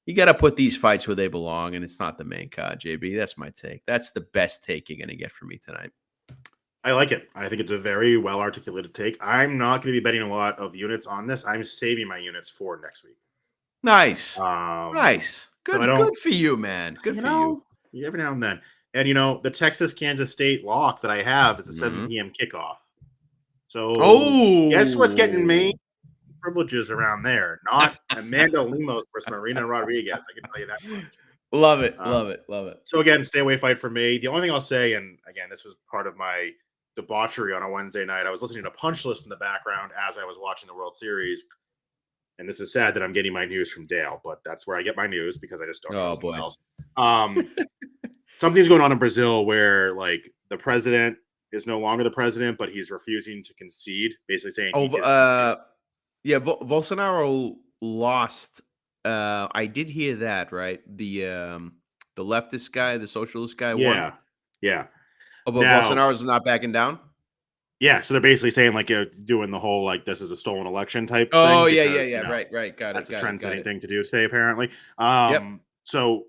You got to put these fights where they belong, and it's not the main card, JB. That's my take. That's the best take you're going to get from me tonight. I like it. I think it's a very well articulated take. I'm not going to be betting a lot of units on this. I'm saving my units for next week. Nice. Nice. Good, so good for you, man. Good for you. Every now and then. And, the Texas-Kansas State lock that I have is a 7 p.m. kickoff. So guess what's getting me? Privileges around there, not Amanda Lemos versus Marina Rodriguez. I can tell you that much. Love it. Love it. Love it. So again, stay away fight for me. The only thing I'll say, and again, this was part of my debauchery on a Wednesday night. I was listening to Punch List in the background as I was watching the World Series. And this is sad that I'm getting my news from Dale, but that's where I get my news because I just don't trust anyone else. Something's going on in Brazil where like the president is no longer the president, but he's refusing to concede, basically saying yeah, Bolsonaro lost. I did hear that, right? The leftist guy, the socialist guy won. Yeah. Oh, but Bolsonaro's not backing down? Yeah, so they're basically saying like doing the whole like this is a stolen election type thing. Oh, yeah. Right. Got that's it. That's a trendsetting thing to do today, apparently. Yep. So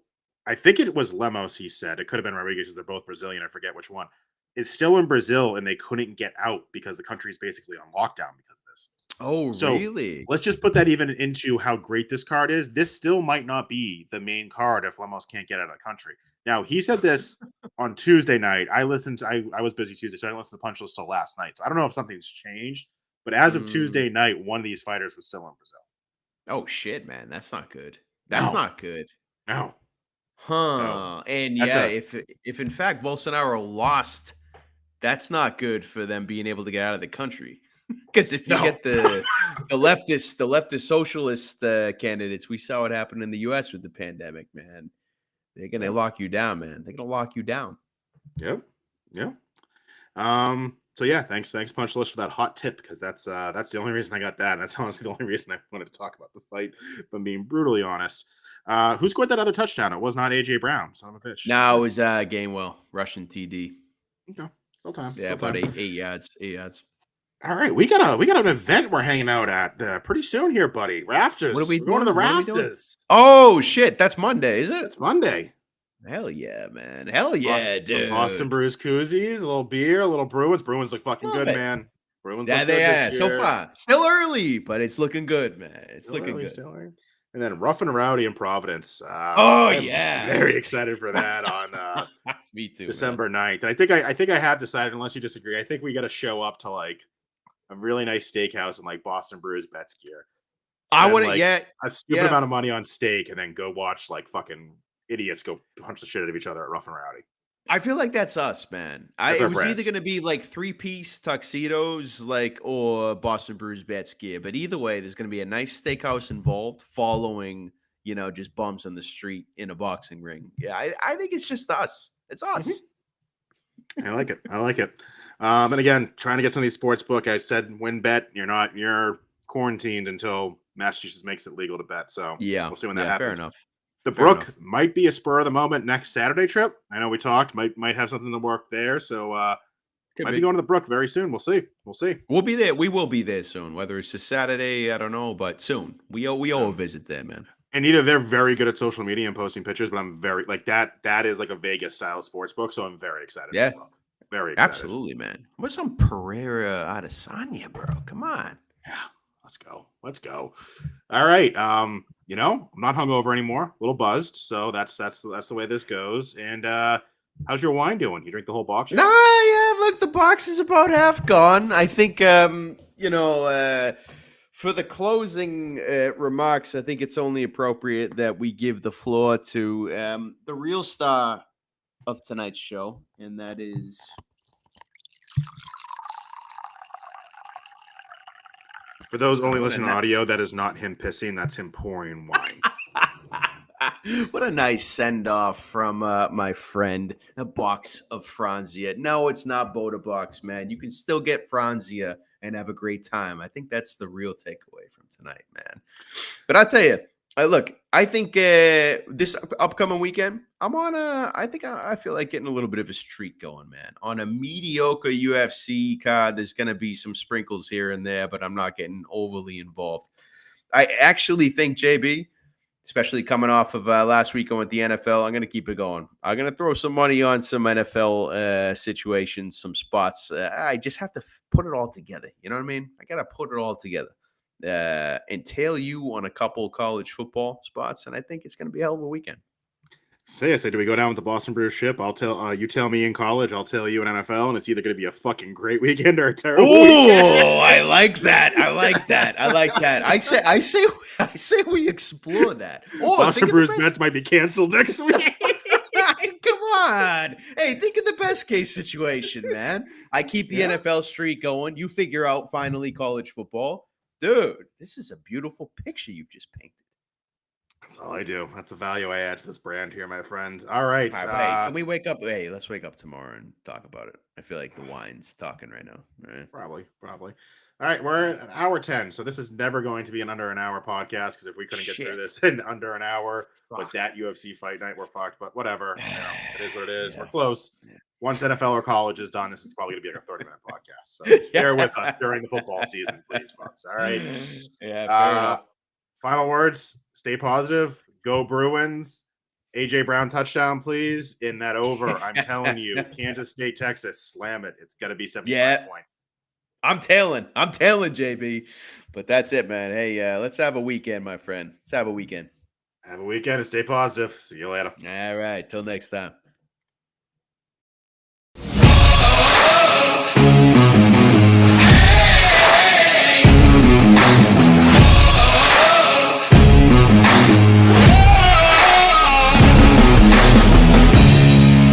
I think it was Lemos, he said. It could have been Rodriguez because they're both Brazilian. I forget which one. It's still in Brazil, and they couldn't get out because the country's basically on lockdown because of this. Oh, so really? Let's just put that even into how great this card is. This still might not be the main card if Lemos can't get out of the country. Now, he said this on Tuesday night. I was busy Tuesday, so I didn't listen to Punch List till last night. So I don't know if something's changed, but as of Mm. Tuesday night, one of these fighters was still in Brazil. Oh shit, man, that's not good. That's No, not good. no. So Huh? And that's yeah, a if in fact Bolsonaro lost, that's not good for them being able to get out of the country. Because if you no. get the leftist socialist candidates, we saw what happened in the U.S. with the pandemic. Man, they're gonna Yep. lock you down, man. They're gonna lock you down. Yep. Yep. So yeah, thanks Punch List for that hot tip because that's the only reason I got that. And that's honestly the only reason I wanted to talk about the fight, if I'm being brutally honest. Who scored that other touchdown? It was not AJ Brown, son of a bitch. Now it was Gainwell, Russian TD. Okay. Still time. Yeah, Still about time. eight yards. 8 yards. All right, we got an event we're hanging out at pretty soon here, buddy. What are Rafters. we We're going to the doing? What are we doing? Rafters. Oh shit, that's Monday, is it? It's Monday. Hell yeah, man. Hell yeah, Some Boston dude. Brews koozies, a little beer, a little Bruins. Bruins look fucking Love good, it. man. Bruins Yeah, look they good this are. So year. far. Still early, but it's looking good, man. It's Still looking early, good. still early. And then Rough and Rowdy in Providence. Oh, I'm yeah. very excited for that on Me too, man. December 9th. And I think I have decided, unless you disagree, I think we got to show up to like a really nice steakhouse in like Boston Brews Betts gear. I Spend want to, like yeah. a stupid amount of money on steak and then go watch like fucking idiots go punch the shit out of each other at Rough and Rowdy. I feel like that's us, man. That's It our was either brand. going to be like 3-piece tuxedos, like, or Boston Brews Bats gear. But either way, there's going to be a nice steakhouse involved following, just bumps on the street in a boxing ring. Yeah, I think it's just us. It's us. I like it. I like it. And again, trying to get some of these sports book. I said win bet. You're quarantined until Massachusetts makes it legal to bet. So Yeah. we'll see when that Yeah, fair happens. enough. The Fair Brook enough. might be a spur of the moment next Saturday trip. I know we talked. Might have something to work there. So Could might be be. going to the Brook very soon. We'll see. We'll see. We'll be there. We will be there soon. Whether it's a Saturday, I don't know, but soon. We owe a Soon. visit there, man. And either they're very good at social media and posting pictures, but I'm very like that. That is like a Vegas style sports book. So I'm very excited for Yeah, the Brook. Very excited. absolutely, man. What's some Pereira Adesanya, bro? Come on. Yeah, let's go. Let's go. All right. I'm not hungover anymore. A little buzzed, so that's the way this goes. And how's your wine doing? You drink the whole box yet? Nah, yeah, look, the box is about half gone. I think, for the closing remarks, I think it's only appropriate that we give the floor to the real star of tonight's show, and that is For those only what a listening to audio, that is not him pissing. That's him pouring wine. what a nice send off from my friend, a box of Franzia. No, it's not Boda Box, man. You can still get Franzia and have a great time. I think that's the real takeaway from tonight, man. But I'll tell you, I think this upcoming weekend, I feel like getting a little bit of a streak going, man. On a mediocre UFC card, there's going to be some sprinkles here and there, but I'm not getting overly involved. I actually think, JB, especially coming off of last weekend with the NFL, I'm going to keep it going. I'm going to throw some money on some NFL situations, some spots. I just have to put it all together. You know what I mean? I got to put it all together. Entail you on a couple college football spots, and I think it's going to be a hell of a weekend. Say, do we go down with the Boston Brews ship? I'll tell you. Tell me in college. I'll tell you in NFL, and it's either going to be a fucking great weekend or a terrible. Oh, I like that. I like that. I like that. I say we explore that. Oh, Boston Brews Mets might be canceled next week. Come on. Hey, think of the best case situation, man. I keep the NFL streak going. You figure out finally college football. Dude, this is a beautiful picture you've just painted. That's all I do. That's the value I add to this brand here, my friend. All right. Hey, can we wake up? Hey, let's wake up tomorrow and talk about it. I feel like the wine's talking right now. Right? Probably. All right, we're at an hour 10, so this is never going to be an under an hour podcast because if we couldn't get through this in under an hour with that UFC fight night, we're fucked. But whatever, it is what it is. Yeah. We're close. Yeah. Once NFL or college is done, this is probably going to be like a 30-minute podcast. So bear with us during the football season, please, folks. All right. Yeah, fair enough. Final words, stay positive, go Bruins. AJ Brown touchdown, please. In that over, I'm telling you, Kansas State, Texas, slam it. It's got to be 75 points. I'm tailing, JB. But that's it, man. Hey, let's have a weekend, my friend. Let's have a weekend. Have a weekend and stay positive. See you later. All right. Till next time.